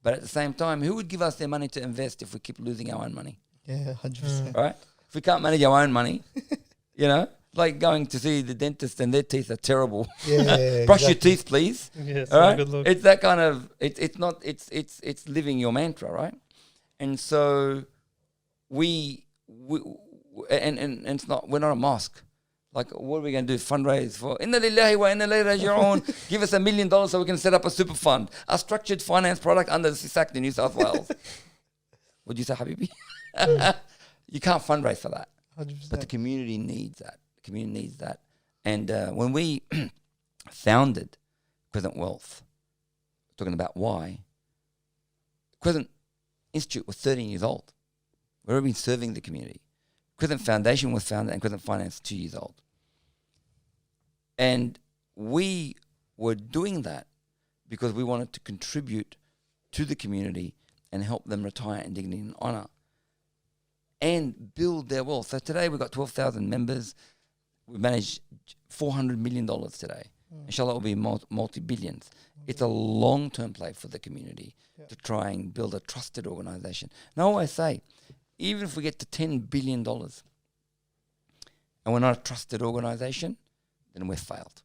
But at the same time, who would give us their money to invest if we keep losing our own money? Yeah, 100%. Right? If we can't manage our own money, like going to see the dentist and their teeth are terrible. Yeah, Brush your teeth, please. Yes, All right? good look. It's that kind of it's living your mantra, right? And so we and it's not, we're not a mosque. Like, what are we going to do? Fundraise for Inna lillahi wa inna ilayhi raji'un. Give us $1 million so we can set up a super fund, a structured finance product under the SISAC in New South Wales. Would you say, Habibi? You can't fundraise for that. 100%. But the community needs that. The community needs that. And when we founded Crescent Wealth, talking about why, Crescent Institute was 13 years old. We've already been serving the community. Crescent Foundation was founded and Crescent Finance 2 years old. And we were doing that because we wanted to contribute to the community and help them retire in dignity and honour and build their wealth. So today we've got 12,000 members. We manage $400 million today. Inshallah, it will be multi-billions. It's a long-term play for the community to try and build a trusted organisation. Now, I always say, even if we get to $10 billion and we're not a trusted organisation, then we've failed.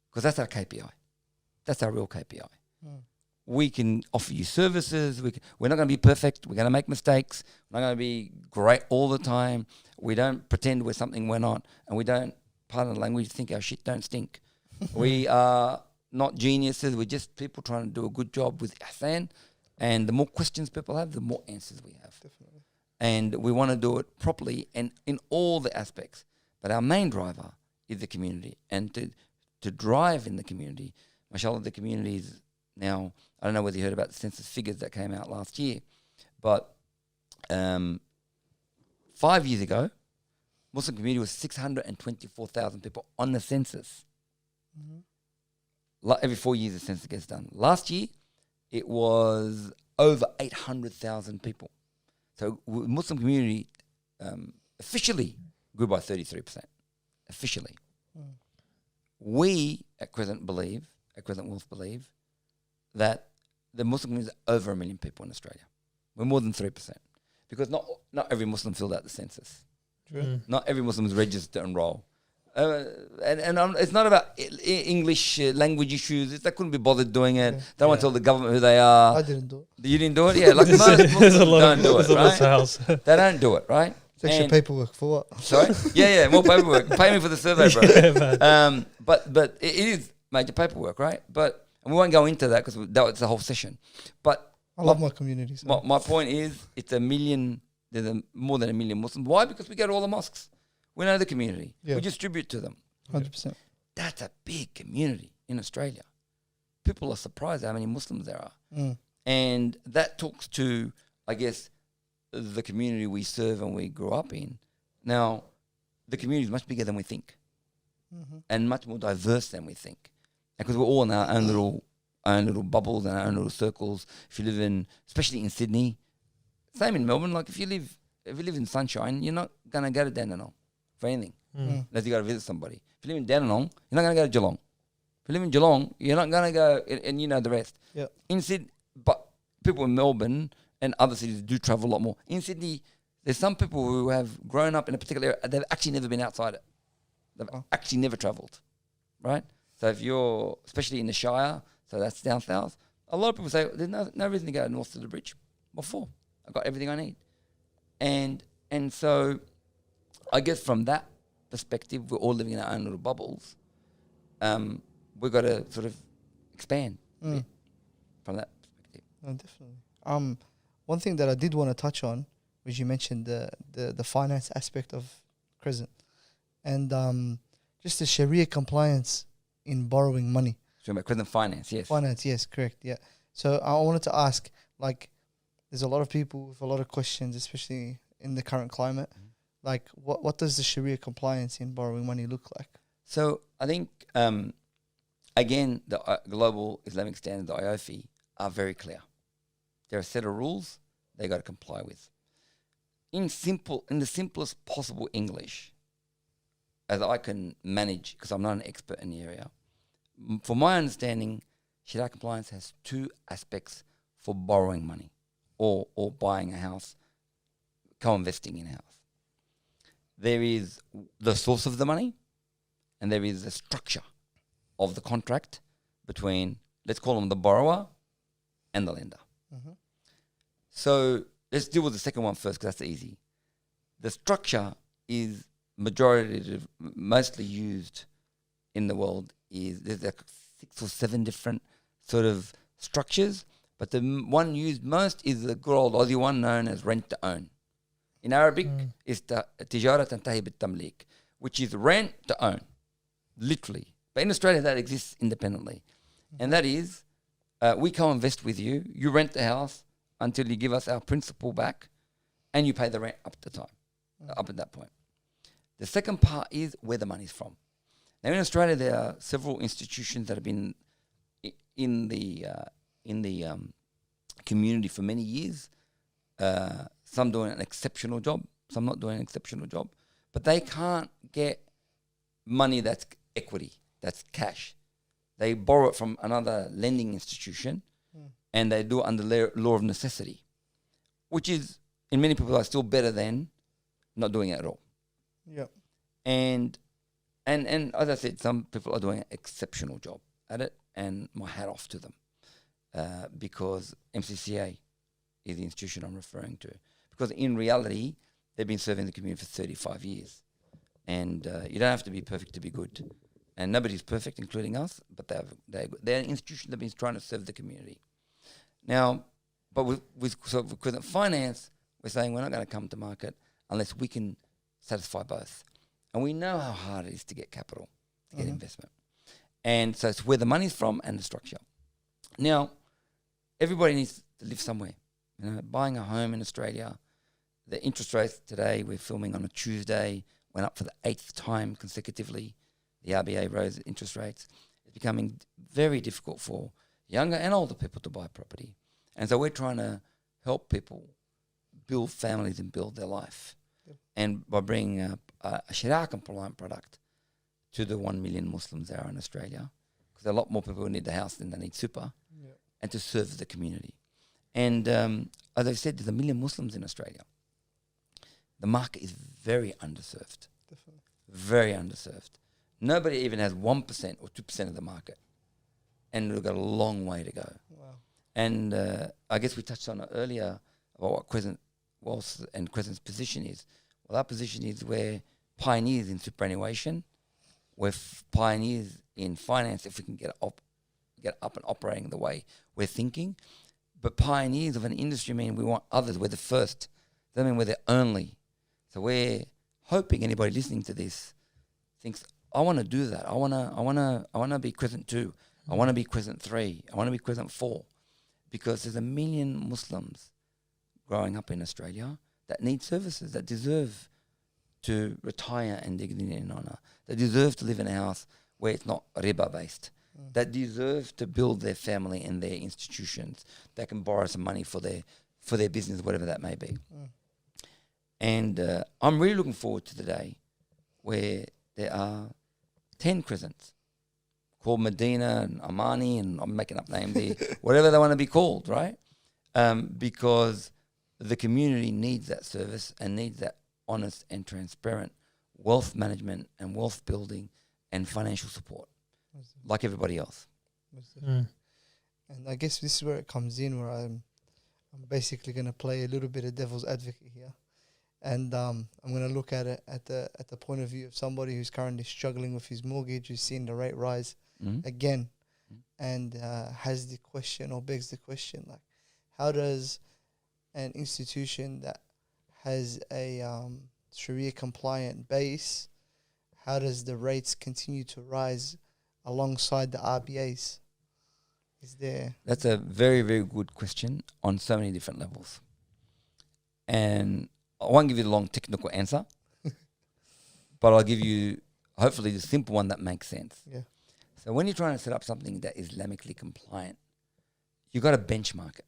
Because that's our KPI. That's our real KPI. We can offer you services. We're not going to be perfect. We're going to make mistakes. We're not going to be great all the time. We don't pretend we're something we're not. And we don't, pardon the language, think our shit don't stink. We are not geniuses. We're just people trying to do a good job with ihsan. And the more questions people have, the more answers we have. Definitely. And we want to do it properly and in all the aspects. But our main driver is the community. And to drive in the community, mashallah, the community is now, I don't know whether you heard about the census figures that came out last year, but 5 years ago, Muslim community was 624,000 people on the census. Every 4 years the census gets done. Last year, it was over 800,000 people. So Muslim community officially grew by 33%. Officially. We at Crescent Wealth believe that the Muslim community is over 1 million people in Australia. We're more than 3%. Because not every Muslim filled out the census. Not every Muslim is registered to enroll. It's not about English language issues. They couldn't be bothered doing it. They don't want to tell the government who they are. I didn't do it. You didn't do it? Yeah, like most Muslims don't do it, right? They don't do it, right? It's extra paperwork for what? Sorry? Yeah, more paperwork. Pay me for the survey, bro. Yeah, but it is major paperwork, right? And we won't go into that because that's the whole session. But I love my community. So. My point is, it's 1 million. There's more than 1 million Muslims. Why? Because we go to all the mosques. We know the community. Yeah. We distribute to them. 100%. That's a big community in Australia. People are surprised how many Muslims there are. And that talks to, I guess, the community we serve and we grew up in. Now, the community is much bigger than we think and much more diverse than we think. Because we're all in our own little bubbles and our own little circles. If you live in, especially in Sydney, same in Melbourne, like if you live in Sunshine, you're not going to go to Dandenong for anything. Unless you got to visit somebody. If you live in Dandenong, you're not going to go to Geelong. If you live in Geelong, you're not going to go, and you know the rest. Yeah. In Sydney, but people in Melbourne and other cities do travel a lot more. In Sydney, there's some people who have grown up in a particular area, they've actually never been outside it. They've actually never travelled, right? So if you're, especially in the Shire, so that's down south, a lot of people say, there's no reason to go north to the bridge. What for? I've got everything I need. And so I guess from that perspective, we're all living in our own little bubbles. We've got to sort of expand from that perspective. No, definitely. One thing that I did want to touch on, which you mentioned the finance aspect of Crescent, and just the Sharia compliance in borrowing money. So about Crescent Finance, yes. Finance, yes, correct, yeah. So I wanted to ask, like, there's a lot of people with a lot of questions, especially in the current climate. Like, what does the Sharia compliance in borrowing money look like? So I think, again, the global Islamic standards, the IOFI, are very clear. There are a set of rules they got to comply with. In the simplest possible English, as I can manage, because I'm not an expert in the area, from my understanding, Sharia compliance has two aspects for borrowing money or buying a house, co-investing in a house. There is the source of the money, and there is the structure of the contract between, let's call them the borrower and the lender. Mm-hmm. So let's deal with the second one first, because that's easy. The structure is mostly used in the world. There's like 6 or 7 different sort of structures, but the one used most is the good old Aussie one known as rent to own. In Arabic, it's the tijara tantahi bit tamlik, which is rent to own, literally. But in Australia, that exists independently. And that is, we co-invest with you, you rent the house until you give us our principal back, and you pay the rent up at that point. The second part is where the money's from. Now in Australia, there are several institutions that have been in the community for many years. Some doing an exceptional job, some not doing an exceptional job, but they can't get money that's equity, that's cash. They borrow it from another lending institution, and they do it under law of necessity, which is, in many people, are still better than not doing it at all. Yep. And as I said, some people are doing an exceptional job at it, and my hat off to them, because MCCA is the institution I'm referring to. Because in reality, they've been serving the community for 35 years. And you don't have to be perfect to be good. And nobody's perfect, including us, but they're an institution that's been trying to serve the community. Now, but with equivalent finance, we're saying we're not going to come to market unless we can satisfy both. And we know how hard it is to get capital, to get investment. And so it's where the money's from and the structure. Now, everybody needs to live somewhere. You know, buying a home in Australia, the interest rates today, we're filming on a Tuesday, went up for the 8th time consecutively. The RBA rose interest rates. It's becoming very difficult for younger and older people to buy property. And so we're trying to help people build families and build their life. Yep. And by bringing a Sharia compliant product to the 1 million Muslims there are in Australia, because there are a lot more people who need the house than they need super, and to serve the community. And as I've said, there's 1 million Muslims in Australia. The market is very underserved. Definitely. Very underserved. Nobody even has 1% or 2% of the market. And we've got a long way to go. Wow. And I guess we touched on it earlier about what Crescent Wealth and Crescent's position is. Well, our position is we're pioneers in superannuation. We're pioneers in finance if we can get up and operating the way we're thinking. But pioneers of an industry mean we want others. We're the first. Doesn't mean we're the only. So we're hoping anybody listening to this thinks, I want to do that. I want to be Crescent 2. I want to be Crescent 3. I want to be Crescent 4. Because there's 1 million Muslims growing up in Australia that need services, that deserve to retire in dignity and honour, that deserve to live in a house where it's not riba based, that deserve to build their family and their institutions, that can borrow some money for their business, whatever that may be. And I'm really looking forward to the day where there are 10 Crescents called Medina and Amani, and I'm making up names there, whatever they want to be called, right? Because the community needs that service and needs that honest and transparent wealth management and wealth building and financial support, like everybody else. And I guess this is where it comes in, where I'm basically going to play a little bit of devil's advocate here. And I'm going to look at it at the point of view of somebody who's currently struggling with his mortgage, who's seen the rate rise again, and has the question or begs the question, like, how does an institution that has a Sharia compliant base, how does the rates continue to rise alongside the RBAs? That's a very, very good question on so many different levels. And I won't give you the long technical answer, but I'll give you hopefully the simple one that makes sense. Yeah. So when you're trying to set up something that is Islamically compliant, you got to benchmark it.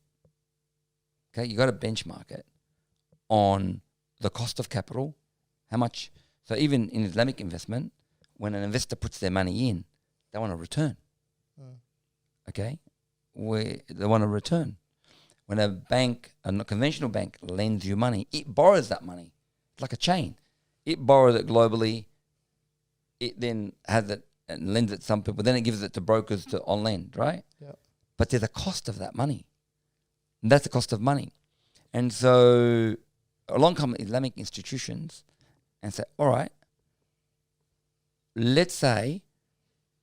Okay, you got to benchmark it on the cost of capital, how much. So even in Islamic investment, when an investor puts their money in, they want a return. okay, where they want a return. When a bank, a conventional bank, lends you money, it borrows that money. It's like a chain. It borrows it globally. It then has it and lends it to some people. Then it gives it to brokers to on lend, right? Yeah. But there's a cost of that money. And that's the cost of money. And so along come Islamic institutions and say, all right, let's say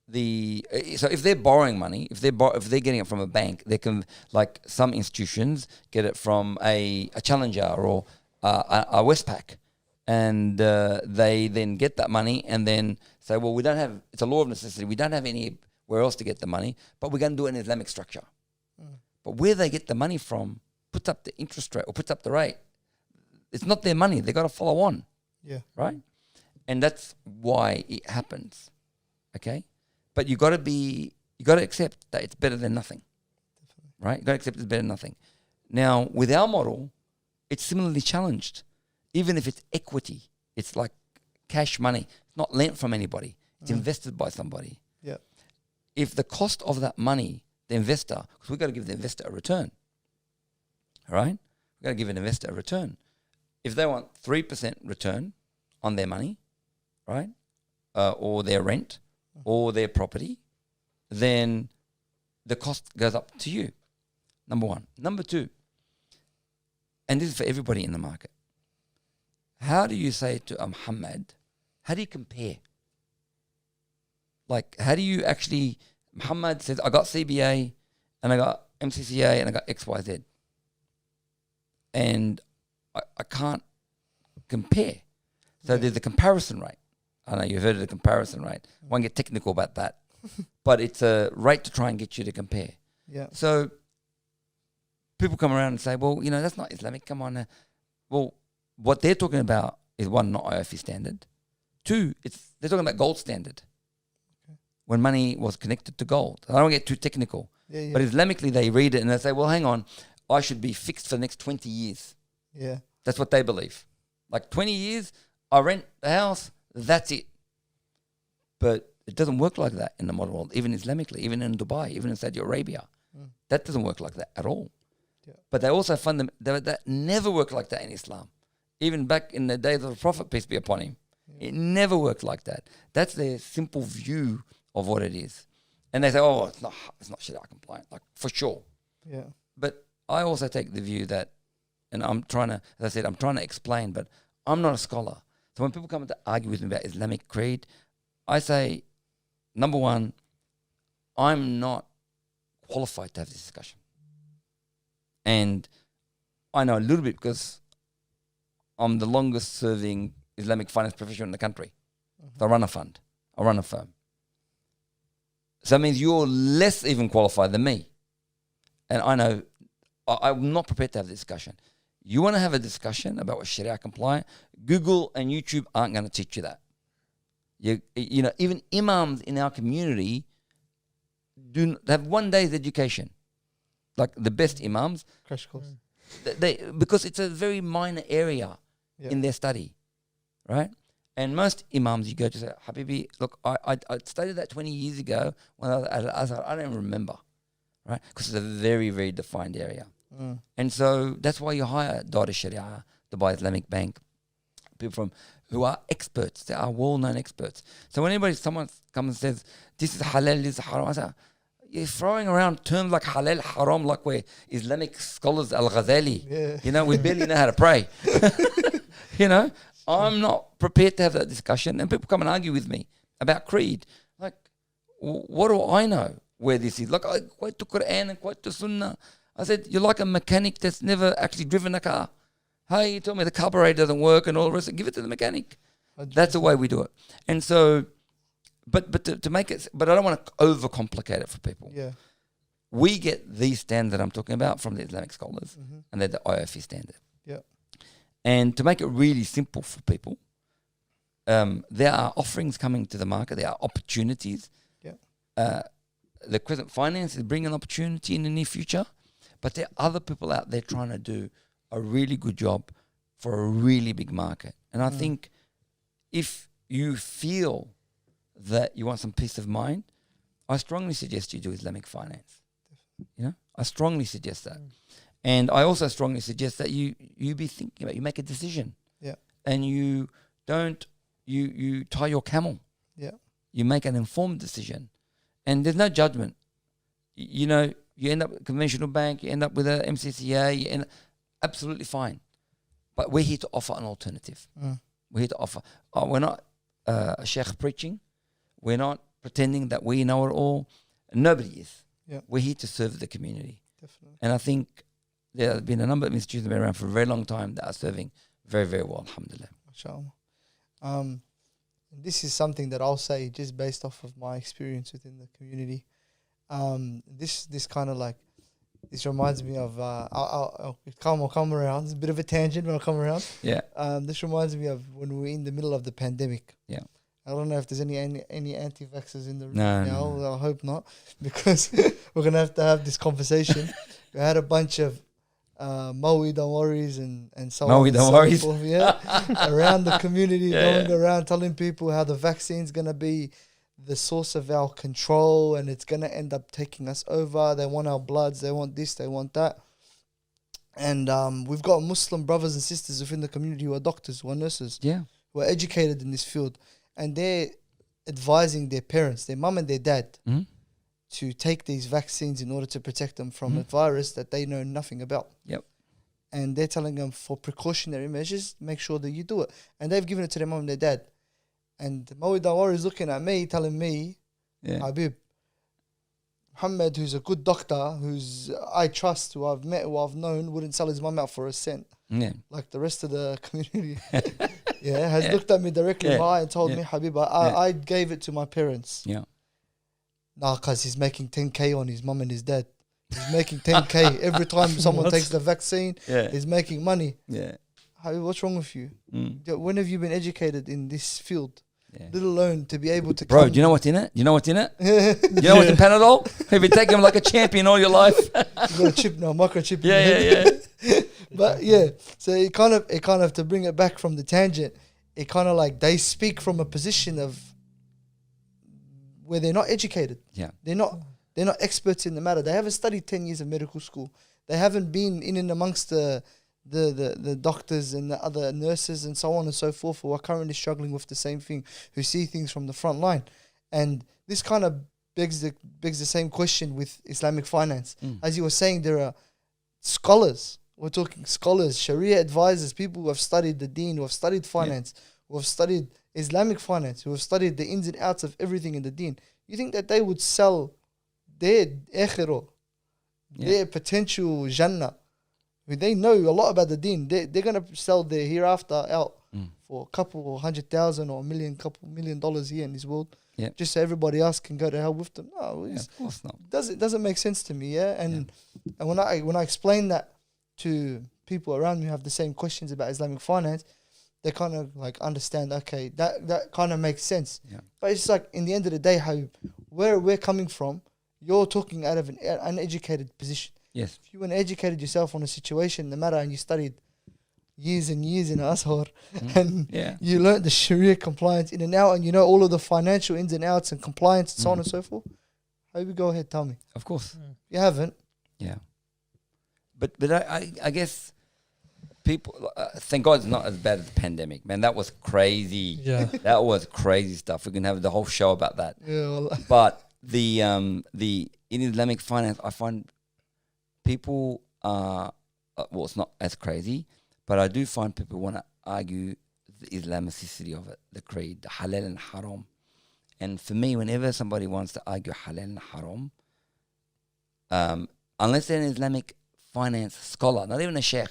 so if they're borrowing money, if they're getting it from a bank, they can, like some institutions get it from a Challenger or a Westpac, and they then get that money and then say, well, we don't have, it's a law of necessity, we don't have anywhere else to get the money, but we're going to do an Islamic structure. But where they get the money from, puts up the interest rate or puts up the rate. It's not their money. They got to follow on. Yeah. Right? And that's why it happens. Okay? But you got to accept that it's better than nothing. Definitely. Right? You got to accept it's better than nothing. Now, with our model, it's similarly challenged. Even if it's equity, it's like cash money. It's not lent from anybody. It's invested by somebody. Yeah. If the cost of that money, the investor, because we've got to give the investor a return. All right? We've got to give an investor a return. If they want 3% return on their money, right, or their rent, or their property, then the cost goes up to you, number one. Number two, and this is for everybody in the market, how do you say to Muhammad, how do you compare? Like, how do you actually, Muhammad says, I got CBA, and I got MCCA, and I got XYZ. And I can't compare. So there's a comparison rate. I know you've heard of the comparison rate. I won't get technical about that. But it's a rate to try and get you to compare. Yeah. So people come around and say, well, that's not Islamic. Come on. Well, what they're talking about is one, not IOFI standard. Two, they're talking about gold standard. Okay. When money was connected to gold. I don't get too technical. Yeah. But Islamically, they read it and they say, well, hang on, I should be fixed for the next 20 years. Yeah. That's what they believe. Like 20 years, I rent the house, that's it. But it doesn't work like that in the modern world, even Islamically, even in Dubai, even in Saudi Arabia. That doesn't work like that at all. Yeah. But they also that never worked like that in Islam. Even back in the days of the Prophet, peace be upon him. Yeah. It never worked like that. That's their simple view of what it is. And they say, oh, it's not Sharia compliant, like for sure. Yeah. But I also take the view that, and I'm trying to explain, but I'm not a scholar. So when people come to argue with me about Islamic creed, I say, number one, I'm not qualified to have this discussion. And I know a little bit because I'm the longest serving Islamic finance professional in the country. So I run a fund. I run a firm. So that means you're less even qualified than me. And I know I'm not prepared to have this discussion. You want to have a discussion about what's Sharia compliant? Google and YouTube aren't going to teach you that. Even imams in our community have 1 day's education. Like the best imams. Crash course. Because it's a very minor area in their study, right? And most imams, you go to say, Habibi, look, I studied that 20 years ago when I was at Al-Azhar. I don't remember, right? Because it's a very, very defined area. And so that's why you hire Dar Sharia, Dubai Islamic Bank, people who are experts. They are well-known experts. So when someone comes and says, this is halal, this is haram, I say, you're throwing around terms like halal, haram, like we're Islamic scholars, Al-Ghazali. Yeah. We barely know how to pray. I'm not prepared to have that discussion. And people come and argue with me about creed. Like, what do I know where this is? Like, I quote the Quran and quote the Sunnah. I said, you're like a mechanic that's never actually driven a car. Hey, you told me the carburetor doesn't work and all the rest. Give it to the mechanic. That's the way we do it. And so, but to make it, but I don't want to overcomplicate it for people. Yeah. We get these standards that I'm talking about from the Islamic scholars, and they're the IOFI standard. Yeah. And to make it really simple for people, there are offerings coming to the market. There are opportunities. Yeah. The Crescent Finance is bringing an opportunity in the near future. But there are other people out there trying to do a really good job for a really big market. And I think if you feel that you want some peace of mind, I strongly suggest you do Islamic finance. You know, I strongly suggest that. And I also strongly suggest that you be thinking about, you make a decision. Yeah. And you don't, you tie your camel. Yeah. You make an informed decision. And there's no judgment. You know, you end up with a conventional bank, you end up with a MCCA, you end up absolutely fine. But we're here to offer an alternative. We're here to offer. We're not a sheikh preaching. We're not pretending that we know it all. Nobody is. Yeah. We're here to serve the community. Definitely. And I think there have been a number of institutions that have been around for a very long time that are serving very, very well, alhamdulillah. MashaAllah. This is something that I'll say just based off of my experience within the community. This kind of like, this reminds me of, I'll come around. It's a bit of a tangent when I come around. Yeah. This reminds me of when we were in the middle of the pandemic. Yeah. I don't know if there's any anti-vaxxers in the room No, now. no. I hope not, because we're going to have this conversation. We had a bunch of Maui don't worries and so Maui on don't and worries. so forth, around the community, Yeah, going around telling people how the vaccine's going to be the source of our control and it's going to end up taking us over. They want our bloods, they want this, they want that. And we've got Muslim brothers and sisters within the community who are doctors, who are nurses, Yeah. who are educated in this field, and they're advising their parents, their mum and their dad, to take these vaccines in order to protect them from a virus that they know nothing about. Yep. And they're telling them for precautionary measures, make sure that you do it. And they've given it to their mum and their dad. And Maui Dawar is looking at me, telling me, Habib, Muhammad, who's a good doctor, who's I trust, who I've met, who I've known, wouldn't sell his mum out for a cent. Yeah. Like the rest of the community. Has looked at me directly in my eye and told me, Habib, I gave it to my parents. Yeah. Nah, because he's making 10K on his mum and his dad. He's making 10K every time someone takes the vaccine. Yeah. He's making money. Yeah. Habib, what's wrong with you? When have you been educated in this field? Yeah. Let alone to be able to Bro, come. do you know what's in it? You know what's in it? You know what's in Panadol? Have you taken them like a champion all your life? You got a chip now, microchip. Yeah. But so it kind of to bring it back from the tangent, it kind of like they speak from a position of where they're not educated. Yeah. They're not experts in the matter. They haven't studied 10 years of medical school. They haven't been in and amongst the doctors and the other nurses and so on and so forth who are currently struggling with the same thing, who see things from the front line. And this kind of begs the same question with Islamic finance. As you were saying, there are scholars. We're talking scholars, Sharia advisors, people who have studied the deen, who have studied finance, who have studied Islamic finance, who have studied the ins and outs of everything in the deen. You think that they would sell their akhirah, their potential jannah, they know a lot about the deen, they're going to sell their hereafter out for a couple or 100,000 or couple $1 million here in this world, just so everybody else can go to hell with them? No, of course not. It doesn't make sense to me, And when I explain that to people around me who have the same questions about Islamic finance, they kind of like understand, okay, that kind of makes sense. Yeah. But it's like, in the end of the day, where we're coming from, you're talking out of an uneducated position. Yes. If you weren't educated yourself on a situation, no matter, and you studied years and years in Azhar, and you learned the Sharia compliance in and out, and you know all of the financial ins and outs and compliance and so on and so forth, how you go ahead, tell me. Of course. You haven't. Yeah. But I guess people, thank God it's not as bad as the pandemic, man. That was crazy. Yeah. That was crazy stuff. We can have the whole show about that. Yeah. Well, But in Islamic finance, I find people well, it's not as crazy, but I do find people want to argue the Islamicity of it, the creed, the halal and haram. And for me, whenever somebody wants to argue halal and haram, unless they're an Islamic finance scholar, not even a sheikh,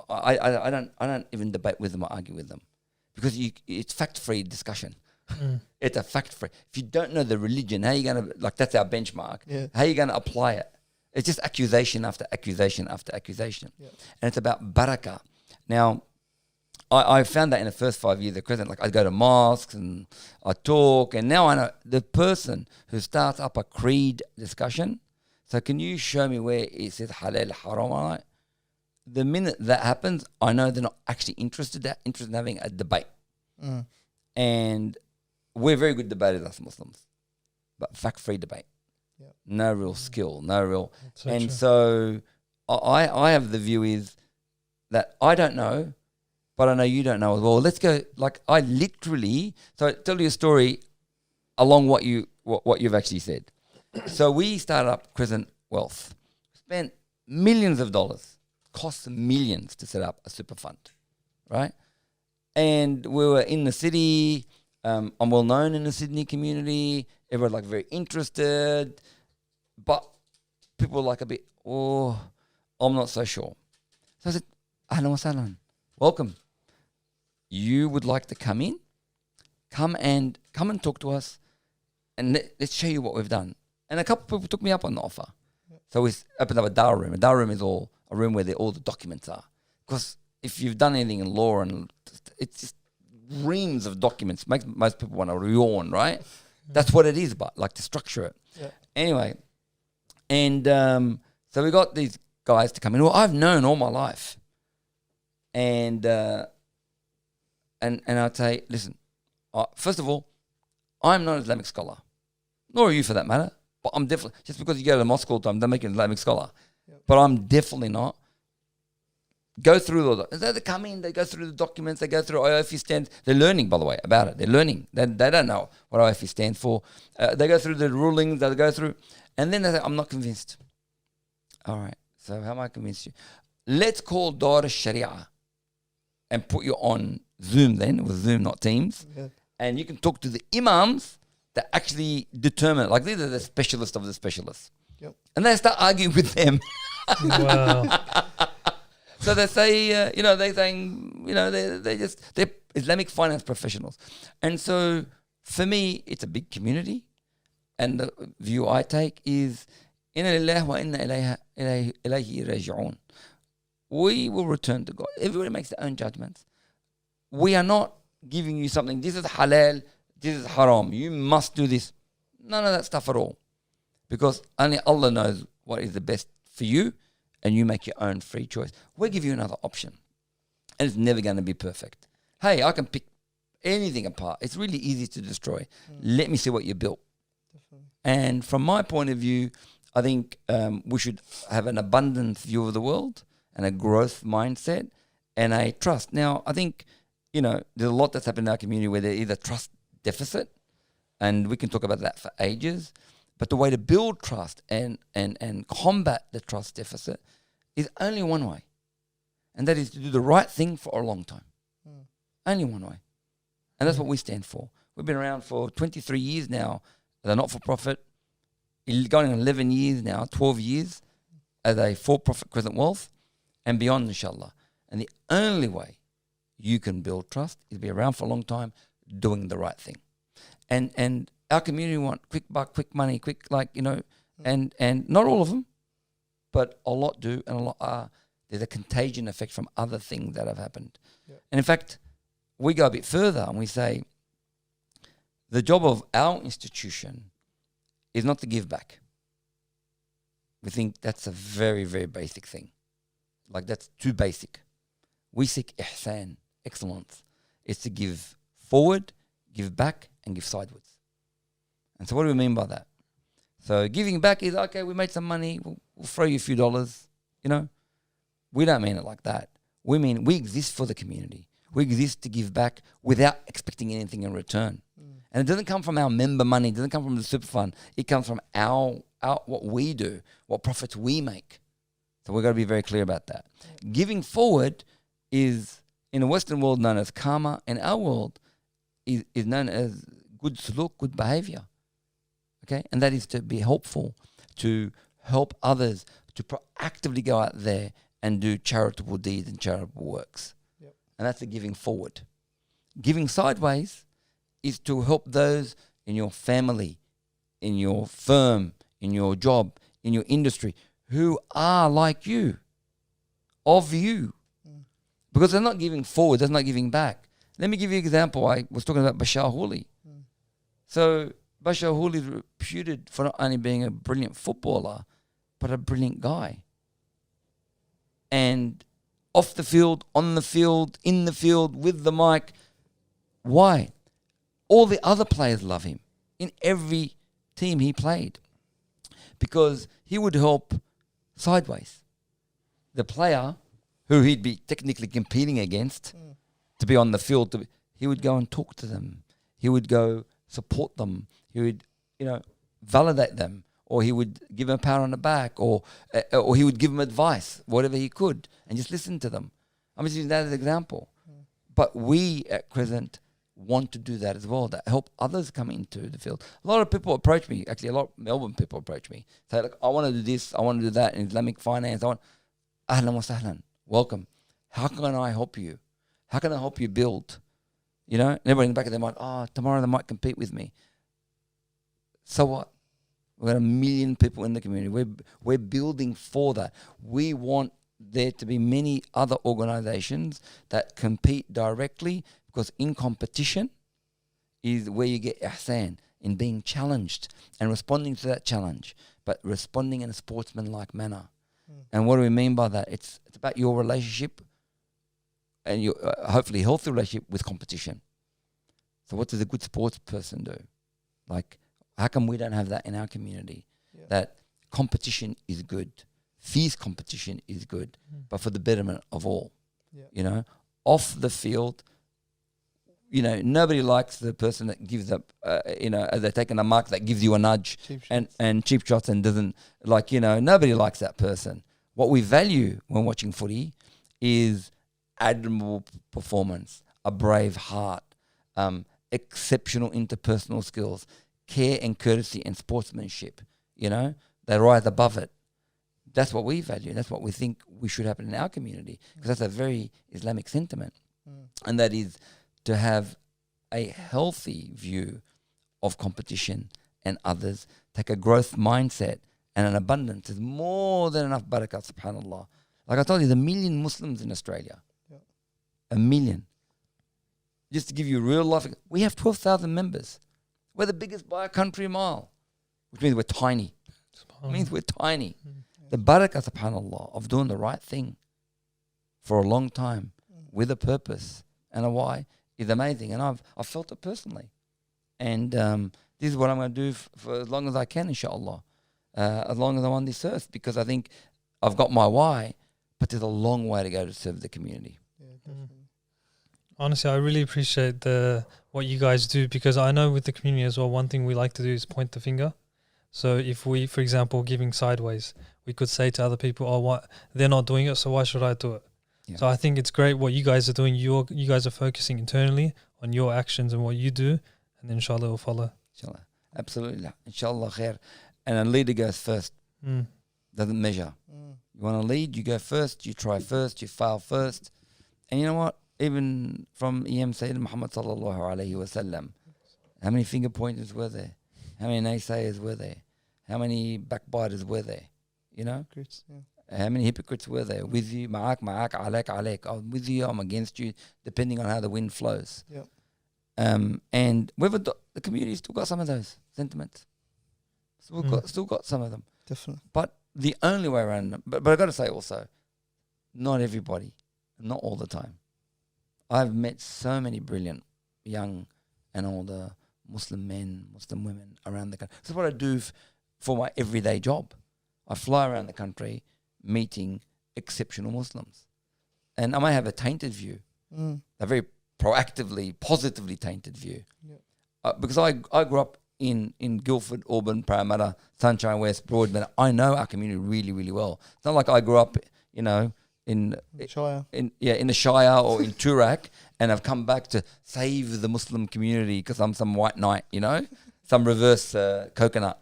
I don't even debate with them or argue with them, because it's fact-free discussion. It's a fact-free. If you don't know the religion, how are you going to, like, that's our benchmark. Yeah. How are you going to apply it? It's just accusation after accusation after accusation. Yeah. And it's about barakah. Now, I found that in the first 5 years of Crescent, like I go to mosques and I talk, and now I know the person who starts up a creed discussion. So can you show me where it says halal, haram? Right? The minute that happens, I know they're not actually interested in having a debate. And we're very good debaters as Muslims, but fact-free debate. Yeah. No real skill, no real. So And true. so I have the view is that I don't know, but I know you don't know as well. Let's go. Like I literally. So I'll tell you a story along what you've actually said. So we started up Crescent Wealth, spent millions of dollars, cost millions to set up a super fund, right? And we were in the city. I'm well known in the Sydney community. Everyone like very interested, but people were like a bit, oh, I'm not so sure. So I said, ahlan wa sahlan, welcome. You would like to come in? Come and talk to us, and let's show you what we've done. And a couple of people took me up on the offer. So we opened up a dawah room. A dawah room is a room where all the documents are. Because if you've done anything in law, and it's just reams of documents, makes most people want to yawn, right? That's what it is about, like to structure it. Yeah. Anyway, and so we got these guys to come in. Well, I've known all my life. And I'd say, listen, first of all, I'm not an Islamic scholar, nor are you for that matter. But I'm definitely, just because you go to the mosque all the time, don't make you an Islamic scholar. Yep. But I'm definitely not. Go through all the, they come in, they go through the documents, they go through IOFE stands. They're learning, by the way, about it. They're learning. They don't know what IOFE stands for. They go through the rulings, they go through, and then they say, I'm not convinced. All right, so how am I convinced you? Let's call Dar Sharia and put you on Zoom then. It was Zoom, not Teams. Yeah. And you can talk to the imams that actually determine, like these are the specialists of the specialists. Yep. And they start arguing with them. Wow. So they say, they're saying, they're Islamic finance professionals. And so for me, it's a big community. And the view I take is, Inna lillahi wa inna ilayhi raji'un. We will return to God. Everybody makes their own judgments. We are not giving you something, this is halal, this is haram, you must do this. None of that stuff at all. Because only Allah knows what is the best for you, and you make your own free choice. We'll give you another option. And it's never going to be perfect. Hey, I can pick anything apart. It's really easy to destroy. Let me see what you built. Definitely. And from my point of view, I think we should have an abundant view of the world and a growth mindset and a trust. Now, I think, there's a lot that's happened in our community where there is a trust deficit, and we can talk about that for ages. But the way to build trust and combat the trust deficit is only one way, and that is to do the right thing for a long time. Only one way. And that's what we stand for. We've been around for 23 years now as a not-for-profit, going on 11 years now, 12 years as a for-profit Crescent Wealth, and beyond, inshallah. And the only way you can build trust is be around for a long time doing the right thing. And our community want quick buck, quick money, quick, and not all of them, but a lot do, and a lot are. There's a contagion effect from other things that have happened. Yep. And in fact, we go a bit further and we say the job of our institution is not to give back. We think that's a very, very basic thing. Like that's too basic. We seek ihsan, excellence. It's to give forward, give back, and give sideways. And so what do we mean by that? So giving back is, okay, we made some money, we'll throw you a few dollars, We don't mean it like that. We mean we exist for the community. We exist to give back without expecting anything in return. And it doesn't come from our member money, it doesn't come from the super fund. It comes from our what we do, what profits we make. So we've got to be very clear about that. Giving forward is, in the Western world, known as karma. In our world, is known as good suluk, good behavior. Okay? And that is to be helpful, to help others, to proactively go out there and do charitable deeds and charitable works. Yep. And that's the giving forward. Giving sideways is to help those in your family, in your firm, in your job, in your industry, who are like you, of you. Because they're not giving forward, they're not giving back. Let me give you an example. I was talking about Bashar Hooli. So Bashar Hooli is reputed for not only being a brilliant footballer, but a brilliant guy. And off the field, on the field, in the field, with the mic. Why? all the other players love him in every team he played because he would help sideways. The player who he'd be technically competing against to be on the field, he would go and talk to them. He would go support them. He would, validate them, or he would give them a pat on the back, or he would give them advice, whatever he could, and just listen to them. I'm just using that as an example. But we at Crescent want to do that as well, to help others come into the field. A lot of people approach me, actually a lot of Melbourne people approach me, say, look, I want to do this, I want to do that in Islamic finance, ahlan wa sahlan, welcome. How can I help you? How can I help you build? And everybody in the back of their mind, tomorrow they might compete with me. So what? We've got 1 million people in the community. We're building for that. We want there to be many other organizations that compete directly, because in competition is where you get ihsan, in being challenged and responding to that challenge, but responding in a sportsman-like manner. And what do we mean by that? It's about your relationship and your hopefully healthy relationship with competition. So what does a good sports person do? Like, how come we don't have that in our community? Yeah. That competition is good. Fierce competition is good, but for the betterment of all. Yeah. Off the field, nobody likes the person that gives up, as they're taking a mark that gives you a nudge and cheap shots and doesn't, nobody likes that person. What we value when watching footy is admirable performance, a brave heart, exceptional interpersonal skills, care and courtesy and sportsmanship. They rise above it. That's what we value. That's what we think we should happen in our community, because that's a very Islamic sentiment. And that is to have a healthy view of competition and others, take a growth mindset and an abundance. There's more than enough barakah, subhanAllah. Like I told you, there's 1 million Muslims in Australia. 1 million. Just to give you real life, we have 12,000 members. We're the biggest by a country mile, which means we're tiny. It means we're tiny. The barakah, subhanAllah, of doing the right thing for a long time with a purpose and a why is amazing. And I've felt it personally. And this is what I'm going to do for as long as I can, inshallah, as long as I'm on this earth, because I think I've got my why, but there's a long way to go to serve the community. Yeah, definitely. Honestly, I really appreciate what you guys do, because I know with the community as well, one thing we like to do is point the finger. So if we, for example, giving sideways, we could say to other people, what they're not doing it, so why should I do it? Yeah. So I think it's great what you guys are doing. You guys are focusing internally on your actions and what you do, and then inshallah will follow. Inshallah. Absolutely. Inshallah khair. And a leader goes first. Doesn't measure. You want to lead, you go first, you try first, you fail first. And you know what? Even from Sayyidina Muhammad sallallahu alayhi wa sallam, how many finger pointers were there? How many naysayers were there? How many backbiters were there? Hypocrites, yeah. How many hypocrites were there? With you, ma'ak, alek, alek. I'm with you, I'm against you, depending on how the wind flows. Yep. And the community still got some of those sentiments. Still got some of them. Definitely. But the only way around them, but I've got to say also, not everybody, not all the time. I've met so many brilliant young and older Muslim men, Muslim women around the country. This is what I do for my everyday job. I fly around the country meeting exceptional Muslims. And I might have a tainted view, a very proactively, positively tainted view. Yep. Because I grew up in Guildford, Auburn, Parramatta, Sunshine West, Broadmeadow. I know our community really, really well. It's not like I grew up, in Shire. in the Shire or in Toorak, and I've come back to save the Muslim community because I'm some white knight, some reverse coconut,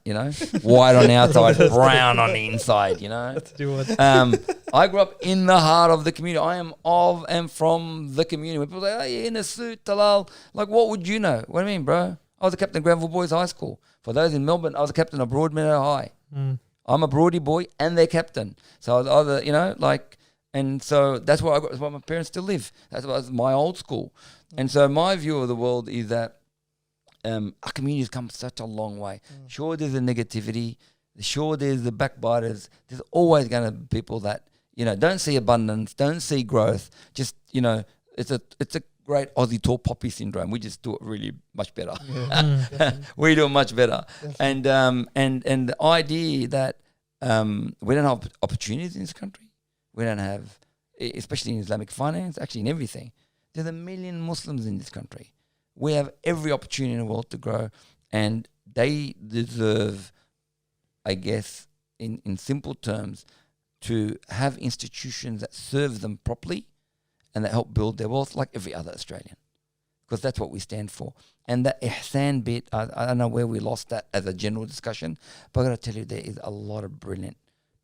white on the outside, brown on the inside, I grew up in the heart of the community. I am of and from the community. When people say, "Oh, you're in a suit, Talal," like, what would you know? What do you mean, bro? I was a captain of Granville Boys High School. For those in Melbourne, I was a captain of Broadmeadow High. I'm a Broadie boy and their captain. So I was either, and so that's where that's where my parents still live. That was my old school. And so my view of the world is that our community has come such a long way. Sure, there's the negativity. Sure, there's the backbiters. There's always going to be people that, don't see abundance, don't see growth. Just, it's a great Aussie tall poppy syndrome. We just do it really much better. Yeah, definitely, We do it much better. definitely. And the idea that we don't have opportunities in this country. We don't have, especially in Islamic finance, actually in everything. There's 1 million Muslims in this country. We have every opportunity in the world to grow, and they deserve, I guess, in simple terms, to have institutions that serve them properly and that help build their wealth like every other Australian, because that's what we stand for. And that ihsan bit, I don't know where we lost that as a general discussion, but I got to tell you, there is a lot of brilliant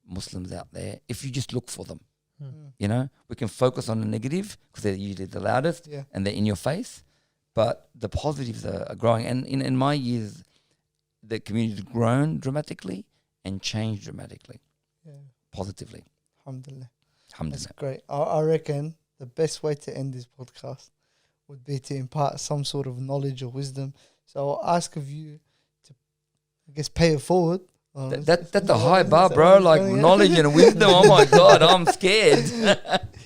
Muslims out there if you just look for them. Mm. You know, we can focus on the negative because they're usually the loudest Yeah. and they're in your face, but the positives are growing. And in my years, the community's grown dramatically and changed dramatically, Yeah. positively. Alhamdulillah. That's Alhamdulillah. great. I reckon the best way to end this podcast would be to impart some sort of knowledge or wisdom. So I'll ask of you to, I guess, pay it forward. That's a high bar, bro. Like knowledge and wisdom. Oh my God, I'm scared.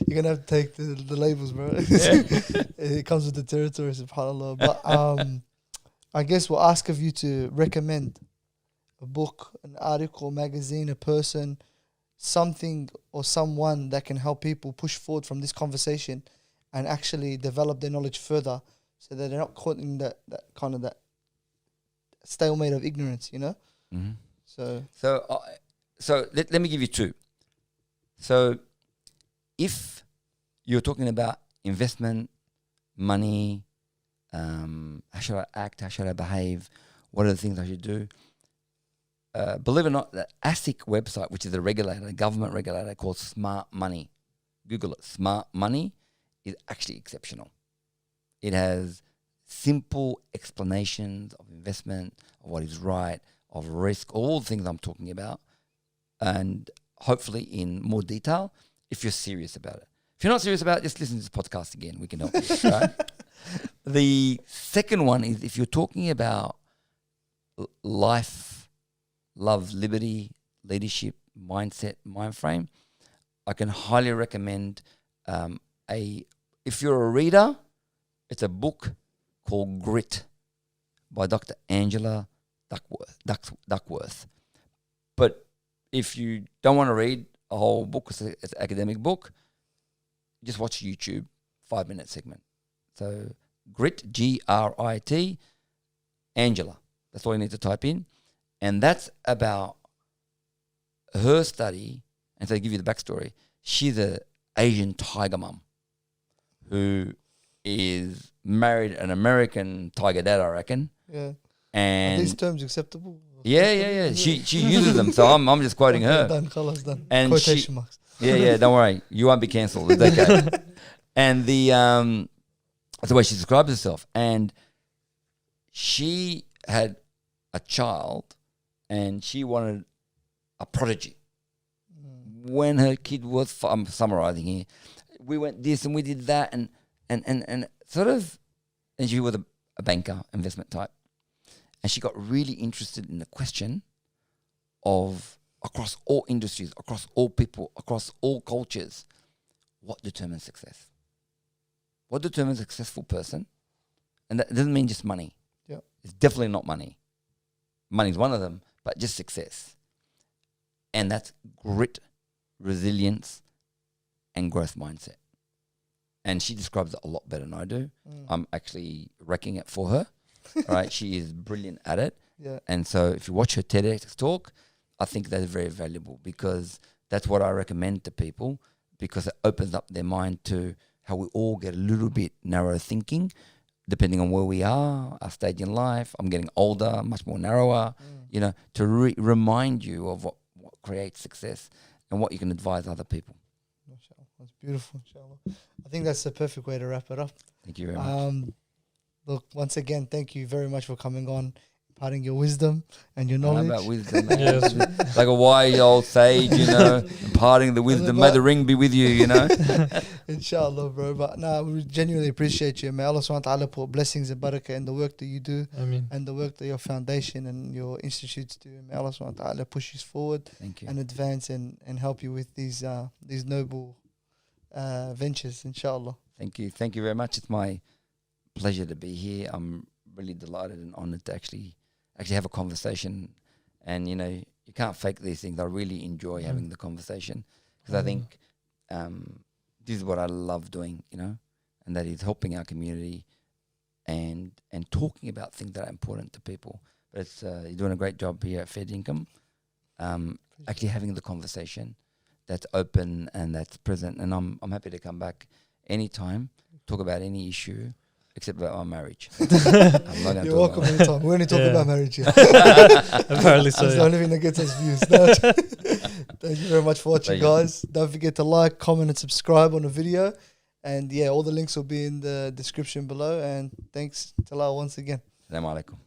You're gonna have to take the labels, bro. Yeah. It comes with the territory, subhanAllah. But I guess we'll ask of you to recommend a book, an article, magazine, a person, something or someone that can help people push forward from this conversation and actually develop their knowledge further, so that they're not caught in that kind of that stalemate of ignorance, you know? Mm-hmm. So Let me give you two. So if you're talking about investment, money, how should I act, how should I behave, what are the things I should do? Believe it or not, the ASIC website, which is a regulator, a government regulator called Smart Money, Google it, Smart Money, is actually exceptional. It has simple explanations of investment, of what is right, of risk, all the things I'm talking about, and hopefully in more detail if you're serious about it. If you're not serious about it, just listen to this podcast again. We can help you, right? The second one is if you're talking about life, love, liberty, leadership, mindset, mind frame, I can highly recommend if you're a reader, it's a book called Grit by Dr. Angela Duckworth. But if you don't want to read a whole book, it's an academic book, just watch YouTube 5-minute segment. So Grit, Grit, Angela. That's all you need to type in. And that's about her study. And so I give you the backstory. She's an Asian tiger mum who is married an American tiger dad, I reckon. yeah, are And these terms acceptable? yeah. She uses them, so I'm just quoting her. Done, khalas, done. And Quotation marks. Yeah, don't worry. You won't be cancelled. It's okay. And that's the way she describes herself. And she had a child and she wanted a prodigy. When her kid was, I'm summarizing here, we went this and we did that and sort of, and she was a banker, investment type. And she got really interested in the question of, across all industries, across all people, across all cultures, what determines success? What determines a successful person? And that doesn't mean just money. Yeah. It's definitely not money. Money is one of them, but just success. And that's grit, resilience, and growth mindset. And she describes it a lot better than I do. I'm actually wrecking it for her. All right, she is brilliant at it. Yeah. And so if you watch her TEDx talk, I think that's very valuable because that's what I recommend to people, because it opens up their mind to how we all get a little bit narrow thinking depending on where we are, our stage in life. I'm getting older, much more narrower, to remind you of what creates success and what you can advise other people. Mashallah. That's beautiful, inshallah. I think that's the perfect way to wrap it up. Thank you very much. Look, once again, thank you very much for coming on, imparting your wisdom and your I know knowledge. about wisdom, man. Yes. Like a wise old sage, imparting the wisdom. May the ring be with you, Inshallah, bro. But we genuinely appreciate you. May Allah subhanahu wa ta'ala put blessings and barakah in the work that you do I mean, and the work that your foundation and your institutes do. May Allah subhanahu wa ta'ala push you forward Thank you. and advance and help you with these noble ventures, inshallah. Thank you very much. It's my pleasure to be here. I'm really delighted and honoured to actually have a conversation. And you know, you can't fake these things. I really enjoy having the conversation because I think this is what I love doing. You know, and that is helping our community and talking about things that are important to people. But it's you're doing a great job here at FairDinkum. Actually having the conversation that's open and that's present, and I'm happy to come back anytime, talk about any issue except about my marriage. I'm not You're welcome anytime. We're only talking about marriage here. Apparently so. That's the only thing that gets us views. No. Thank you very much for watching, guys. Don't forget to like, comment, and subscribe on the video. And yeah, all the links will be in the description below. And thanks, Talal, once again. Assalamu alaikum.